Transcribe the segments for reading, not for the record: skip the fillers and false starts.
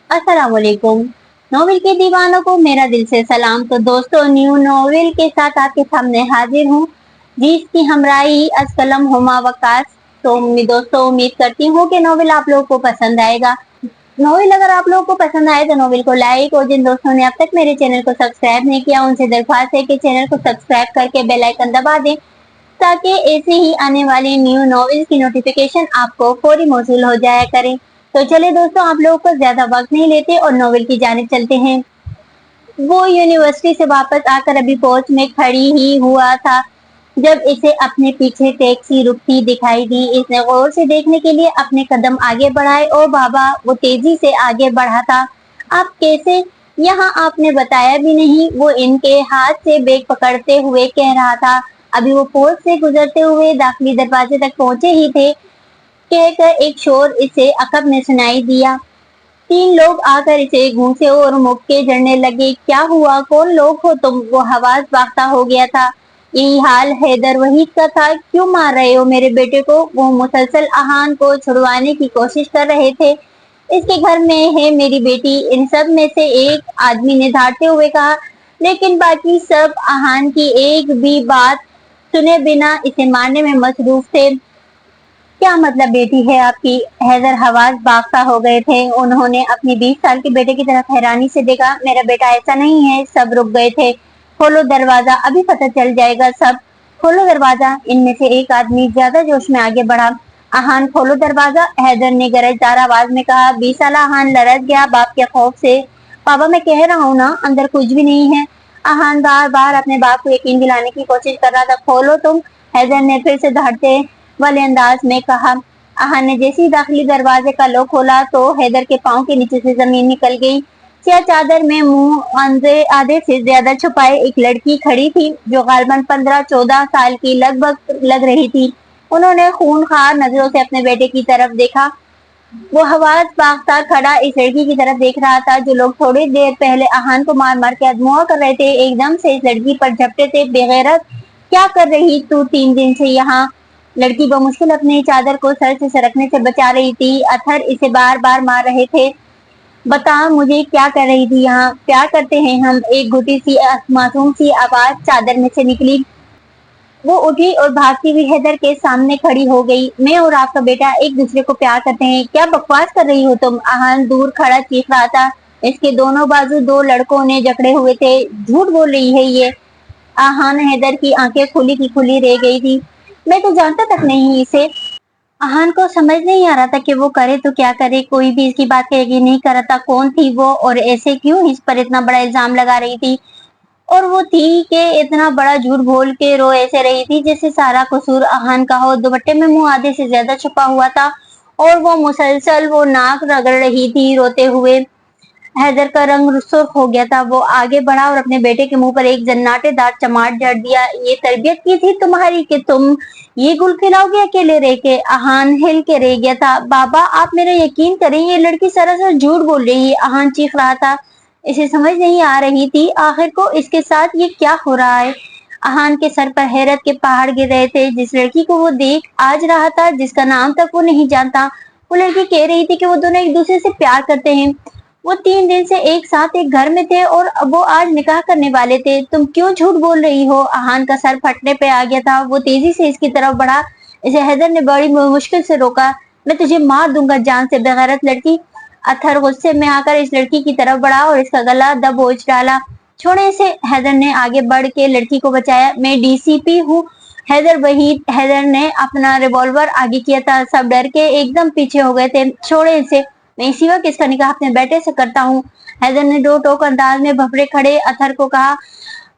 अस्सलाम वालेकुम। नॉवेल के दीवानों को मेरा दिल से सलाम। तो दोस्तों, न्यू नॉवेल के साथ आपके सामने हाजिर हूँ, जिसकी हमराही अज कलम हुमा वकास। तो दोस्तों, उम्मीद करती हूँ कि नॉवेल आप लोगों को पसंद आएगा। नॉवेल अगर आप लोगों को पसंद आए तो नॉवेल को लाइक, और जिन दोस्तों ने अब तक मेरे चैनल को सब्सक्राइब नहीं किया उनसे दरख्वास्त है कि चैनल को सब्सक्राइब करके बेल आइकन दबा दें, ताकि ऐसे ही आने वाले न्यू नॉवेल्स की नोटिफिकेशन आपको फौरी मौसूल हो जाया करें। तो चले दोस्तों, आप लोगों को ज्यादा वक्त नहीं लेते और नॉवेल की जानिब चलते हैं। वो यूनिवर्सिटी से वापस आकर अभी पोर्च में खड़ी ही हुआ था जब इसे अपने पीछे टैक्सी रुकती दिखाई दी। इसने गौर से देखने के लिए अपने कदम आगे बढ़ाए। ओ बाबा, वो तेजी से आगे बढ़ा था। आप कैसे यहाँ, आपने बताया भी नहीं, वो इनके हाथ से बैग पकड़ते हुए कह रहा था। अभी वो पोर्च से गुजरते हुए दाखिली दरवाजे तक पहुंचे ही थे, कहकर एक शोर इसे अकब में सुनाई दिया। तीन लोग आकर इसे घूंसे और मुक्के जड़ने लगे। क्या हुआ, कौन लोग हो तुम? वो आवाज वाख्ता हो गया था। यही हाल हैदर वहीद का था। क्यों मार रहे हो मेरे बेटे को? वो मुसलसल अहान को छुड़वाने की कोशिश कर रहे थे। इसके घर में है मेरी बेटी, इन सब में से एक आदमी ने धारते हुए कहा। लेकिन बाकी सब अहान की एक भी बात सुने बिना इसे मारने में मसरूफ थे। क्या मतलब बेटी है आपकी? हैदर हवास बाख्ता हो गए थे। उन्होंने अपनी 20 साल के बेटे की तरफ हैरानी से देखा। मेरा बेटा ऐसा नहीं है। सब रुक गए थे। खोलो दरवाजा, अभी पता चल जाएगा सब। खोलो दरवाजा। इनमें से एक आदमी ज्यादा जोश में आगे बढ़ा। अहान, खोलो दरवाजा, हैदर ने गरजदार आवाज में कहा। 20 साल अहान लरज गया बाप के खौफ से। पापा, मैं कह रहा हूँ ना, अंदर कुछ भी नहीं है। अहान बार बार अपने बाप को यकीन दिलाने की कोशिश कर रहा था। खोलो तुम, हैदर ने फिर से धड़ते वाले अंदाज में कहा। आहा ने जैसे ही दाखिली दरवाजे का लॉक खोला तो हैदर के पांव के नीचे से जमीन निकल गई। सिया चादर में मुंह आधे से ज्यादा छुपाए एक लड़की खड़ी थी, जो गालबन 15-14 साल की लगभग लग रही थी। उन्होंने खूनखार नजरों से अपने बेटे की तरफ देखा। वो हवास बाख्ता खड़ा इस लड़की की तरफ देख रहा था, जो लोग थोड़ी देर पहले आहान को मार मार के अधमुआ कर रहे थे, एकदम से इस लड़की पर झपटे थे। बेगैरत, क्या कर रही तू 3 दिन से यहाँ? लड़की बमुश्किल अपनी चादर को सर से सरकने से बचा रही थी। अथर इसे बार बार मार रहे थे। बता मुझे, क्या कर रही थी यहाँ? प्यार करते हैं हम, एक घुटी सी मासूम सी आवाज चादर में से निकली। वो उठी और भागती हुई हैदर के सामने खड़ी हो गई। मैं और आपका बेटा एक दूसरे को प्यार करते हैं। क्या बकवास कर रही हो तुम? आहान दूर खड़ा चीख रहा था। इसके दोनों बाजू दो लड़कों ने जकड़े हुए थे। झूठ बोल रही है ये। आहान हैदर की आंखें खुली की खुली रह गई थी। मैं तो जानता तक नहीं इसे। आहान को समझ नहीं आ रहा था कि वो करे तो क्या करे। कोई भी इसकी बात का यकीन नहीं कर रहा था। कौन थी वो और ऐसे क्यों इस पर इतना बड़ा इल्जाम लगा रही थी? और वो थी कि इतना बड़ा झूठ बोल के रो ऐसे रही थी जैसे सारा कसूर आहान का हो। दुपट्टे में मुंह आधे से ज्यादा छुपा हुआ था और वो मुसलसल वो नाक रगड़ रही थी रोते हुए। हैदर का रंग सुर्ख हो गया था। वो आगे बढ़ा और अपने बेटे के मुंह पर एक जन्नाटेदार चमाट जड़ दिया। ये तरबियत की थी तुम्हारी कि तुम ये गुल खिलाओगे अकेले रह के? आहान हिल के रह गया था। बाबा, आप मेरा यकीन करें, ये लड़की सरासर झूठ बोल रही है। आहान चीख रहा था। इसे समझ नहीं आ रही थी आखिर को इसके साथ ये क्या हो रहा है। आहान के सर पर हैरत के पहाड़ गिर रहे थे। जिस लड़की को वो देख आज रहा था, जिसका नाम तक वो नहीं जानता, वो लड़की कह रही थी कि वो दोनों एक दूसरे से प्यार करते हैं। वो 3 दिन से एक साथ एक घर में थे और अब वो आज निकाह करने वाले थे। तुम क्यों झूठ बोल रही हो? आहान का सर फटने पे आ गया था। वो तेजी से इसकी तरफ बढ़ा। इसे हैदर ने बड़ी मुश्किल से रोका। मैं तुझे मार दूंगा जान से, बेगैरत लड़की। अथर गुस्से में आकर इस लड़की की तरफ बढ़ा और इसका गला दबोच डाला। छोड़े इसे, हैदर ने आगे बढ़ के लड़की को बचाया। मैं डीसीपी हूँ, हैदर वहीद। हैदर ने अपना रिवॉल्वर आगे किया था। सब डर के एकदम पीछे हो गए थे। छोड़े इसे, मैं इसी वक्त इसका निकाह अपने बेटे से करता हूँ। हैदर ने दो टोक अंदाज में भफड़े खड़े अथर को कहा।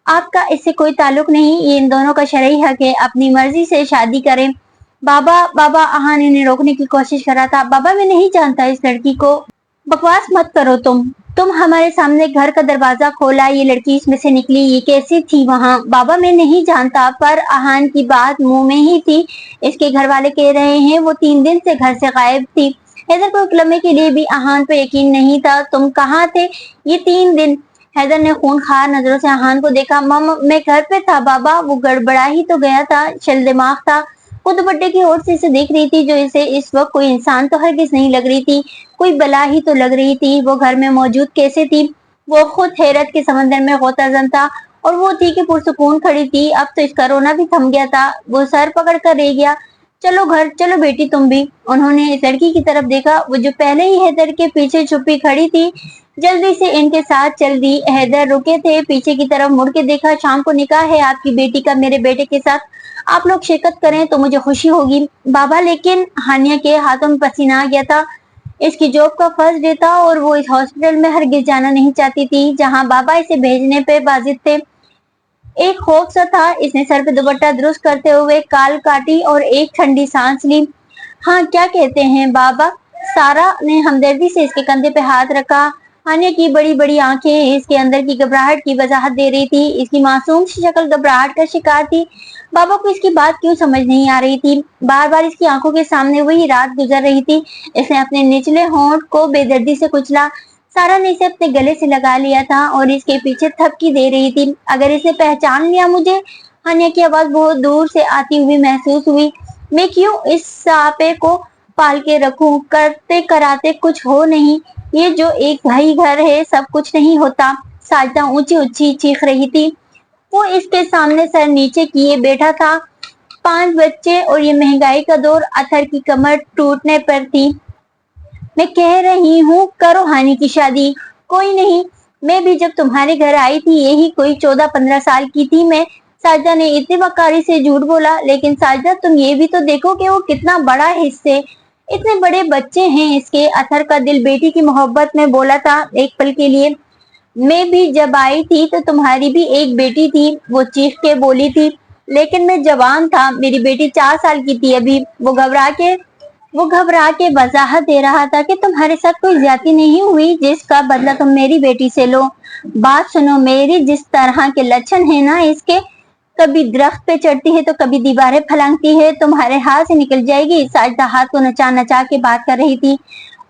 आपका इससे कोई ताल्लुक नहीं, ये इन दोनों का शरई हक है, अपनी मर्जी से शादी करें। बाबा बाबा, आहान इन्हें रोकने की कोशिश कर रहा था। बाबा, मैं नहीं जानता इस लड़की को। बकवास मत करो तुम हमारे सामने घर का दरवाजा खोला, ये लड़की इसमें से निकली, ये कैसी थी वहाँ? बाबा, मैं नहीं जानता, पर आहान की बात मुंह में ही थी। इसके घर वाले कह रहे हैं वो 3 दिन से घर से गायब थी। हैदर को एक लम्हे के लिए भी आहान पर यकीन नहीं था। तुम कहाँ थे ये 3 दिन? हैदर ने खूनखार नजरों से आहान को देखा। मम, मैं घर पे था बाबा। वो गड़बड़ा ही तो गया था, शल दिमाग था। वो दुपट्टे की ओर से इसे देख रही थी जो इसे इस वक्त कोई इंसान तो हरगिज नहीं लग रही थी, कोई बला ही तो लग रही थी। वो घर में मौजूद कैसे थी? वो खुद हैरत के समंदर में गोताजन था और वो थी कि पुरसुकून खड़ी थी। अब तो इस कोरोना भी थम गया था। वो सर पकड़ कर रह गया। चलो घर चलो बेटी तुम भी। उन्होंने इस लड़की की तरफ देखा, वो जो पहले ही हैदर के पीछे छुपी खड़ी थी, जल्दी से इनके साथ चल दी। हैदर रुके थे, पीछे की तरफ मुड़ के देखा। शाम को निकाह है आपकी बेटी का मेरे बेटे के साथ, आप लोग शिरकत करें तो मुझे खुशी होगी। बाबा, लेकिन हानिया के हाथों में पसीना आ गया था। इसकी जॉब का फर्स्ट डे था और वो इस हॉस्पिटल में हरगिज जाना नहीं चाहती थी जहां बाबा इसे भेजने पे बाजिद थे। एक खौफ सा था। इसने सर पे दुपट्टा दुरुस्त करते हुए काल काटी और एक ठंडी सांस ली। हाँ, क्या कहते हैं बाबा? सारा ने हमदर्दी से इसके कंधे पे हाथ रखा। हानिया की बड़ी बड़ी आंखें इसके अंदर की घबराहट की वजाहत दे रही थी। इसकी मासूम सी शक्ल घबराहट का शिकार थी। बाबा को इसकी बात क्यों समझ नहीं आ रही थी। बार बार इसकी आंखों के सामने वही रात गुजर रही थी। इसने अपने निचले होंठ को बेदर्दी से कुचला। सारा ने इसे अपने गले से लगा लिया था और इसके पीछे थपकी दे रही थी। अगर इसने पहचान लिया मुझे? हानिया की आवाज बहुत दूर से आती हुई महसूस हुई। मैं क्यों इस सापे को पाल के रखूं? करते कराते कुछ हो नहीं। ये जो एक भाई घर है सब कुछ नहीं होता। साजदा ऊंची ऊंची चीख रही थी। वो इसके सामने सर नीचे किए बैठा था। 5 बच्चे और ये महंगाई का दौर। अथर की कमर टूटने पर थी। मैं कह रही हूँ करो हानि की शादी। कोई नहीं, मैं भी जब तुम्हारे घर आई थी यही कोई 14-15 साल की थी मैं। साजदा ने इतनी वकारी से झूठ बोला। लेकिन साजदा तुम ये भी तो देखो कि वो कितना बड़ा हिस्से, इतने बड़े बच्चे हैं इसके। अथर का दिल बेटी की मोहब्बत में बोला था एक पल के लिए। मैं भी जब आई थी तो तुम्हारी भी एक बेटी थी, वो चीख के बोली थी। लेकिन मैं जवान था, मेरी बेटी 4 साल की थी अभी। वो घबरा के वजाहत दे रहा था कि तुम्हारे साथ कोई ज्यादती नहीं हुई जिसका बदला तुम मेरी बेटी से लो। बात सुनो मेरी, जिस तरह के लक्षण है ना इसके, कभी दरख्त पे चढ़ती है तो कभी दीवारें फलांगती है, तुम्हारे हाथ से निकल जाएगी। साजदा हाथ को नचा नचा के बात कर रही थी।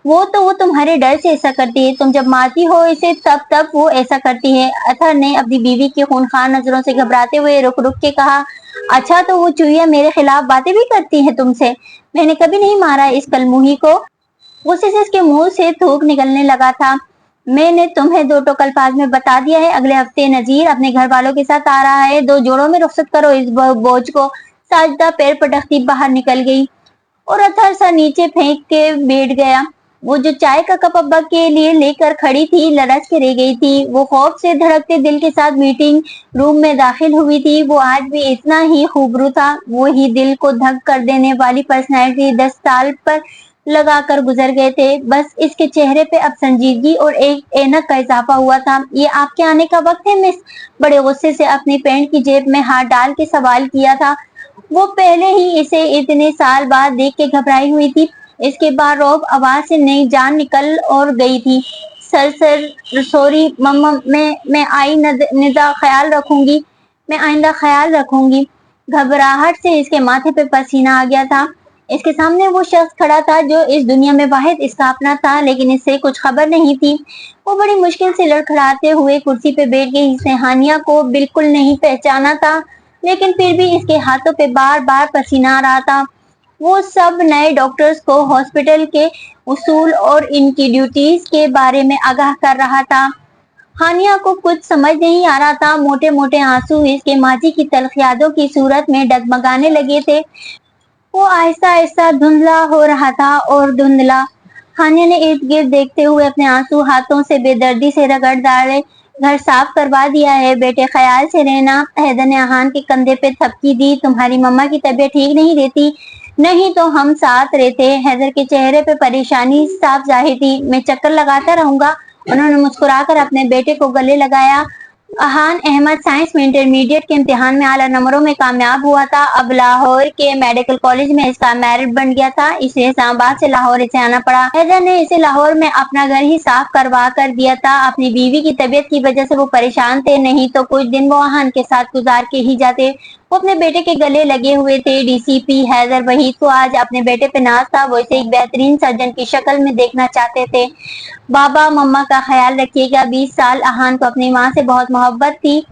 वो तुम्हारे डर से ऐसा करती है। तुम जब मारती हो इसे तब वो ऐसा करती है। अथर ने अपनी बीवी की खूनखार नजरों से घबराते हुए रुक रुक के कहा। अच्छा, तो वो चूहिया मेरे खिलाफ बातें भी करती है तुमसे? मैंने कभी नहीं मारा इस कलमुही को। गुस्से से इसके मुंह से थूक निकलने लगा था। मैंने तुम्हें 2 टोक अल्फाज में बता दिया है, अगले हफ्ते नजीर अपने घर वालों के साथ आ रहा है। 2 जोड़ों में रुखसत करो इस बोझ को। साजदा पैर पटकती बाहर निकल गई और अथर सा नीचे फेंक के बैठ गया। वो जो चाय का कप अब्बा के लिए लेकर खड़ी थी लड़च के रह गई थी। वो खौफ से धड़कते दिल के साथ मीटिंग रूम में दाखिल हुई थी। वो आज भी इतना ही खूबरू था। वो ही दिल को धक कर देने वाली पर्सनैलिटी 10 साल पर लगाकर गुजर गए थे। बस इसके चेहरे पे अब संजीदगी और एक ऐनक का इजाफा हुआ था। ये आपके आने का वक्त है मिस? बड़े गुस्से से अपनी पैंट की जेब में हाथ डाल के सवाल किया था। वो पहले ही इसे इतने साल बाद देख के घबराई हुई थी। इसके बाद रोब आवाज से नई जान निकल और गई थी। सर सॉरी मम्मा, मैं आइंदा ख्याल रखूंगी। मैं आइंदा ख्याल रखूंगी। घबराहट से इसके माथे पे पसीना आ गया था। इसके सामने वो शख्स खड़ा था जो इस दुनिया में वाहिद इसका अपना था, लेकिन इससे कुछ खबर नहीं थी। वो बड़ी मुश्किल से लड़खड़ाते हुए कुर्सी पे बैठ गई। इसने हानिया को बिल्कुल नहीं पहचाना था, लेकिन फिर भी इसके हाथों पे बार बार पसीना आ रहा था। वो सब नए डॉक्टर्स को हॉस्पिटल के उसूल और इनकी ड्यूटीज के बारे में आगाह कर रहा था। हानिया को कुछ समझ नहीं आ रहा था। मोटे मोटे आंसू इसके माजी की तल्ख यादों की सूरत में डगमगाने लगे थे। वो आहिस्ता आहिस्ता धुंधला हो रहा था और धुंधला। हानिया ने इर्द गिर्द देखते हुए अपने आंसू हाथों से बेदर्दी से रगड़ डाले। घर साफ करवा दिया है बेटे, ख्याल से रहना। हैदर ने आहान के कंधे पे थपकी दी। तुम्हारी मम्मा की तबीयत ठीक नहीं रहती? नहीं तो हम साथ रहते। हैदर के चेहरे पे परेशानी साफ जाहिर थी। मैं चक्कर लगाता रहूंगा। उन्होंने मुस्कुराकर अपने बेटे को गले लगाया। अहान अहमद साइंस में इंटरमीडिएट के इम्तिहान में आला नंबरों में कामयाब हुआ था। अब लाहौर के मेडिकल कॉलेज में इसका मेरिट बन गया था, इसलिए इस्लामाबाद से लाहौर इसे आना पड़ा। हैदर ने इसे लाहौर में अपना घर ही साफ करवा कर दिया था। अपनी बीवी की तबीयत की वजह से वो परेशान थे, नहीं तो कुछ दिन वो अहान के साथ गुजार के ही जाते। वो अपने बेटे के गले लगे हुए थे। डीसीपी हैदर वहीद को आज अपने बेटे पे नाज था। वो इसे एक बेहतरीन सर्जन की शक्ल में देखना चाहते थे। बाबा मम्मा का ख्याल रखिएगा। 20 साल अहान को अपनी माँ से बहुत मोहब्बत थी।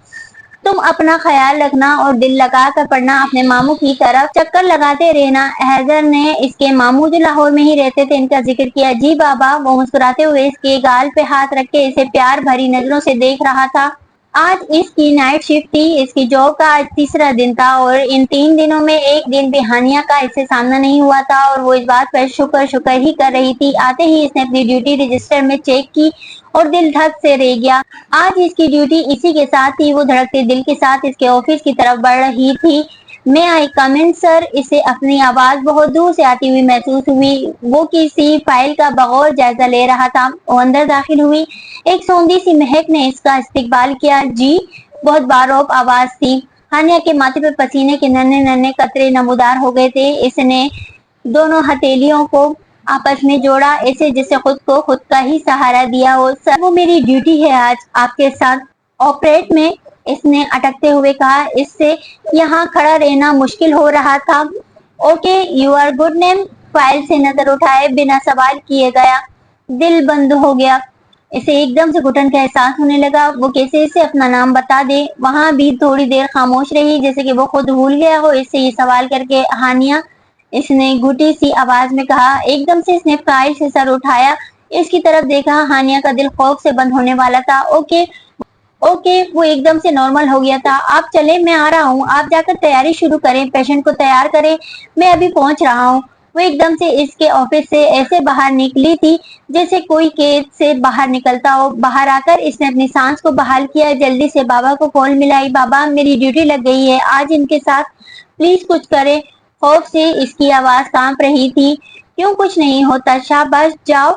تم اپنا خیال رکھنا اور دل لگا کر پڑھنا، اپنے ماموں کی طرف چکر لگاتے رہنا۔ حیدر نے اس کے ماموں جو لاہور میں ہی رہتے تھے ان کا ذکر کیا۔ جی بابا، وہ مسکراتے ہوئے اس کے گال پہ ہاتھ رکھ کے اسے پیار بھری نظروں سے دیکھ رہا تھا۔ آج اس کی نائٹ شفٹ تھی، اس کی جاب کا آج تیسرا دن تھا اور ان 3 دنوں میں ایک دن بھی ہانیہ کا اس سے سامنا نہیں ہوا تھا اور وہ اس بات پر شکر ہی کر رہی تھی۔ آتے ہی اس نے اپنی ڈیوٹی رجسٹر میں چیک کی اور دل دھک سے رہ گیا۔ آج اس کی ڈیوٹی اسی کے ساتھ تھی۔ وہ دھڑکتے دل کے ساتھ اس کے آفس کی طرف بڑھ رہی تھی۔ میں آئی کم ان سر؟ اسے اپنی آواز بہت دور سے آتی ہوئی محسوس ہوئی۔ وہ کسی فائل کا بغور جائزہ لے رہا تھا۔ وہ اندر داخل ہوئی۔ ایک سوندھی سی مہک نے اس کا استقبال کیا۔ جی، بہت باروب آواز تھی۔ ہانیہ کے ماتھے پہ پسینے کے ننھے ننھے قطرے نمودار ہو گئے تھے۔ اس نے دونوں ہتھیلیوں کو آپس میں جوڑا، ایسے جیسے خود کو خود کا ہی سہارا دیا ہو۔ سر، وہ میری ڈیوٹی ہے آج آپ کے ساتھ آپریٹ میں، اس نے اٹکتے ہوئے کہا۔ اس سے یہاں کھڑا رہنا مشکل ہو رہا تھا۔ Okay, you are good name. File سے نظر اٹھائے بنا سوال کیے گیا۔ دل بند ہو گیا۔ اسے ایک دم سے گھٹن کا احساس ہونے لگا۔ وہ کیسے اسے اپنا نام بتا دے؟ وہاں بھی تھوڑی دیر خاموش رہی، جیسے کہ وہ خود بھول گیا ہو اس سے یہ سوال کر کے۔ ہانیہ، اس نے گھٹی سی آواز میں کہا۔ ایک دم سے اس نے فائل سے سر اٹھایا، اس کی طرف دیکھا۔ ہانیہ کا دل خوف سے بند ہونے والا تھا۔ اوکے، وہ ایک دم سے نارمل ہو گیا تھا۔ آپ چلیں، میں آ رہا ہوں۔ آپ جا کر تیاری شروع کریں، پیشنٹ کو تیار کریں، میں ابھی پہنچ رہا ہوں۔ وہ ایک دم سے اس کے آفس سے ایسے باہر نکلی تھی جیسے کوئی قید سے باہر نکلتا ہو۔ باہر آ کر اس نے اپنی سانس کو بحال کیا، جلدی سے بابا کو فون ملائی۔ بابا، میری ڈیوٹی لگ گئی ہے آج ان کے ساتھ، پلیز کچھ کریں۔ خوف سے اس کی آواز کانپ رہی تھی۔ کیوں کچھ نہیں ہوتا، شاباش جاؤ۔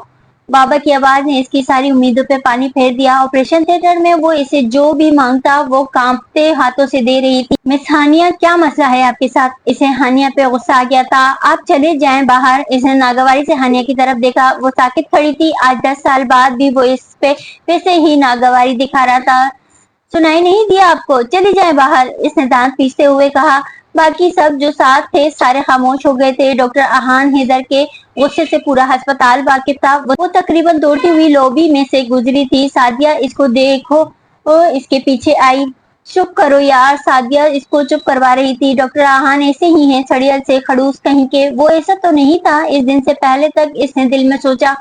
بابا کی آواز نے اس کی ساری امیدوں پہ پانی پھیر دیا۔ آپریشن تھیٹر میں وہ اسے جو بھی مانگتا وہ کانپتے ہاتھوں سے دے رہی تھی۔ مس ہانیہ، کیا مسئلہ ہے آپ کے ساتھ؟ اسے ہانیہ پہ غصہ آ گیا تھا۔ آپ چلے جائیں باہر۔ اس نے ناگواری سے ہانیہ کی طرف دیکھا۔ وہ ساکت کھڑی تھی۔ آج 10 سال بعد بھی وہ اس پہ ویسے ہی ناگواری دکھا رہا تھا۔ سنائی نہیں دیا آپ کو؟ چلی جائیں باہر، اس نے دانت پیستے ہوئے کہا۔ باقی سب جو ساتھ تھے سارے خاموش ہو گئے تھے۔ ڈاکٹر احان حیدر کے غصے سے پورا ہسپتال واقف تھا۔ وہ تقریباً دوڑتی ہوئی لابی میں سے گزری تھی۔ سعدیہ، اس کو دیکھو، اس کے پیچھے آئی۔ چپ کرو یار، سعدیہ اس کو چپ کروا رہی تھی۔ ڈاکٹر احان ایسے ہی ہیں، سڑیل سے خڑوس کہیں کے۔ وہ ایسا تو نہیں تھا اس دن سے پہلے تک، اس نے دل میں سوچا۔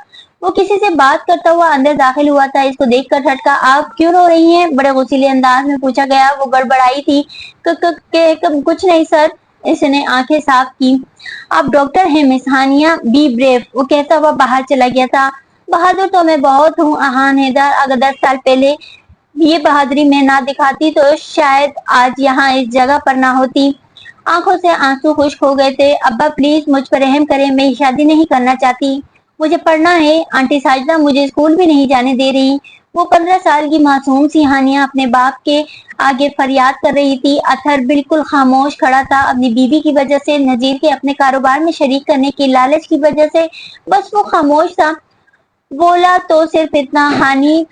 وہ کسی سے بات کرتا ہوا اندر داخل ہوا تھا۔ اس کو دیکھ کر جھٹکا۔ آپ کیوں رو رہی ہیں؟ بڑے غصیلے انداز میں پوچھا گیا۔ وہ گڑبڑائی تھی۔ کچھ نہیں سر، اس نے آنکھیں صاف کی۔ آپ ڈاکٹر ہیں مس ہانیہ، بی بریو، وہ کہتا ہوا باہر چلا گیا تھا۔ بہادر تو میں بہت ہوں احان حیدر، اگر 10 سال پہلے یہ بہادری میں نہ دکھاتی تو شاید آج یہاں اس جگہ پر نہ ہوتی۔ آنکھوں سے آنسو خشک ہو گئے تھے۔ ابا پلیز مجھ پر رحم کریں، میں یہ شادی نہیں کرنا چاہتی، مجھے پڑھنا ہے۔ آنٹی ساجدہ مجھے اسکول بھی نہیں جانے دے رہی۔ وہ 15 سال کی معصوم سی ہانیہ اپنے باپ کے آگے فریاد کر رہی تھی۔ اطہر بالکل خاموش کھڑا تھا، اپنی بیوی کی وجہ سے، نذیر کے اپنے کاروبار میں شریک کرنے کی لالچ کی وجہ سے، بس وہ خاموش تھا۔ بولا تو صرف اتنا، ہانی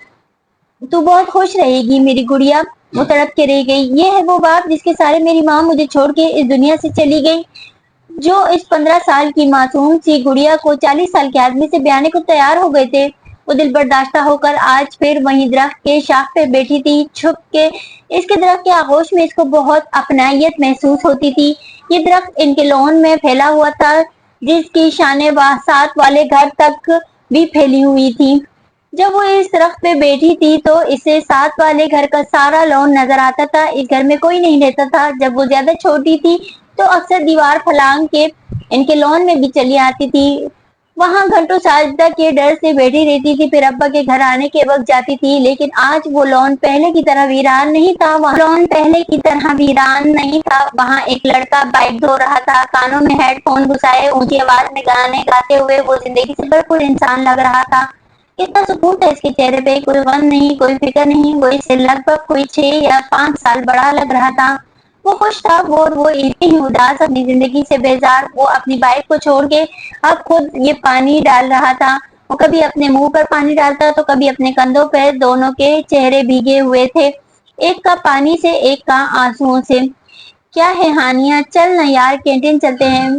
تو بہت خوش رہے گی میری گڑیا۔ وہ تڑپ کے رہ گئی۔ یہ ہے وہ باپ جس کے سارے میری ماں مجھے چھوڑ کے اس دنیا سے چلی گئی، جو اس 15 سال کی معصوم سی گڑیا کو 40 سال کے آدمی سے بیانے کو تیار ہو گئے تھے۔ وہ دل برداشتہ ہو کر آج پھر وہیں درخت کے شاخ پہ بیٹھی تھی، چھپ کے۔ اس کے درخت کے آغوش میں اس کو بہت اپنائیت محسوس ہوتی تھی۔ یہ درخت ان کے لون میں پھیلا ہوا تھا، جس کی شانیں ساتھ والے گھر تک بھی پھیلی ہوئی تھی۔ جب وہ اس درخت پہ بیٹھی تھی تو اسے ساتھ والے گھر کا سارا لون نظر آتا تھا۔ اس گھر میں کوئی نہیں رہتا تھا۔ جب وہ زیادہ چھوٹی تھی تو اکثر دیوار پھلانگ کے ان کے لون میں بھی چلی آتی تھی۔ وہاں گھنٹوں ساجدہ کے ڈر سے بیٹھی رہتی تھی، پھر ابا کے گھر آنے کے وقت جاتی تھی۔ لیکن آج وہ لون پہلے کی طرح ویران نہیں تھا۔ وہاں ایک لڑکا بائک دھو رہا تھا، کانوں میں ہیڈ فون گھسائے اونچی آواز میں گانے گاتے ہوئے وہ زندگی سے بھرپور انسان لگ رہا تھا۔ کتنا سکون تھا اس کے چہرے پہ، کوئی غم نہیں، کوئی فکر نہیں۔ وہ اس سے لگ بھگ کوئی 6 یا 5 سال بڑا لگ رہا تھا۔ وہ خوش تھا، وہ اتنی ہی اداس، اپنی زندگی سے بیزار۔ وہ اپنی بائک کو چھوڑ کے اب خود یہ پانی ڈال رہا تھا۔ وہ کبھی اپنے منہ پر پانی ڈالتا تو کبھی اپنے کندھوں پہ، دونوں کے چہرے بھیگے ہوئے تھے، ایک کا پانی سے، ایک کا آنسوؤں سے۔ کیا ہے ہانیہ، چل نا یار، کینٹین چلتے ہیں،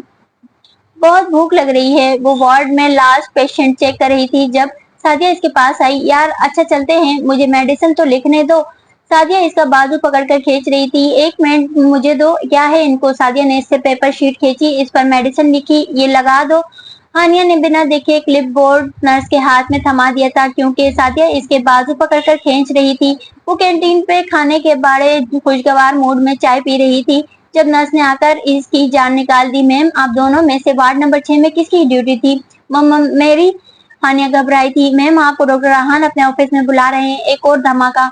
بہت بھوک لگ رہی ہے۔ وہ وارڈ میں لاسٹ پیشنٹ چیک کر رہی تھی جب سعدیہ اس کے پاس آئی۔ یار اچھا چلتے ہیں، مجھے میڈیسن تو لکھنے دو۔ सादिया इसका बाजू पकड़कर खींच रही थी। 1 मिनट मुझे दो, क्या है इनको? सादिया ने इससे पेपर शीट खींची, इस पर मेडिसिन लिखी, ये लगा दो। हानिया ने बिना देखे क्लिप बोर्ड नर्स के हाथ में थमा दिया था, क्योंकि सादिया इसके बाजू पकड़कर खींच रही थी। वो कैंटीन पे खाने के बड़े खुशगवार मूड में चाय पी रही थी जब नर्स ने आकर इसकी जान निकाल दी। मैम, आप दोनों में से वार्ड नंबर 6 में किसकी ड्यूटी थी? मम्मा मेरी। हानिया घबराई थी। मैम, आपको डॉक्टर आहान अपने ऑफिस में बुला रहे हैं। एक और धमाका।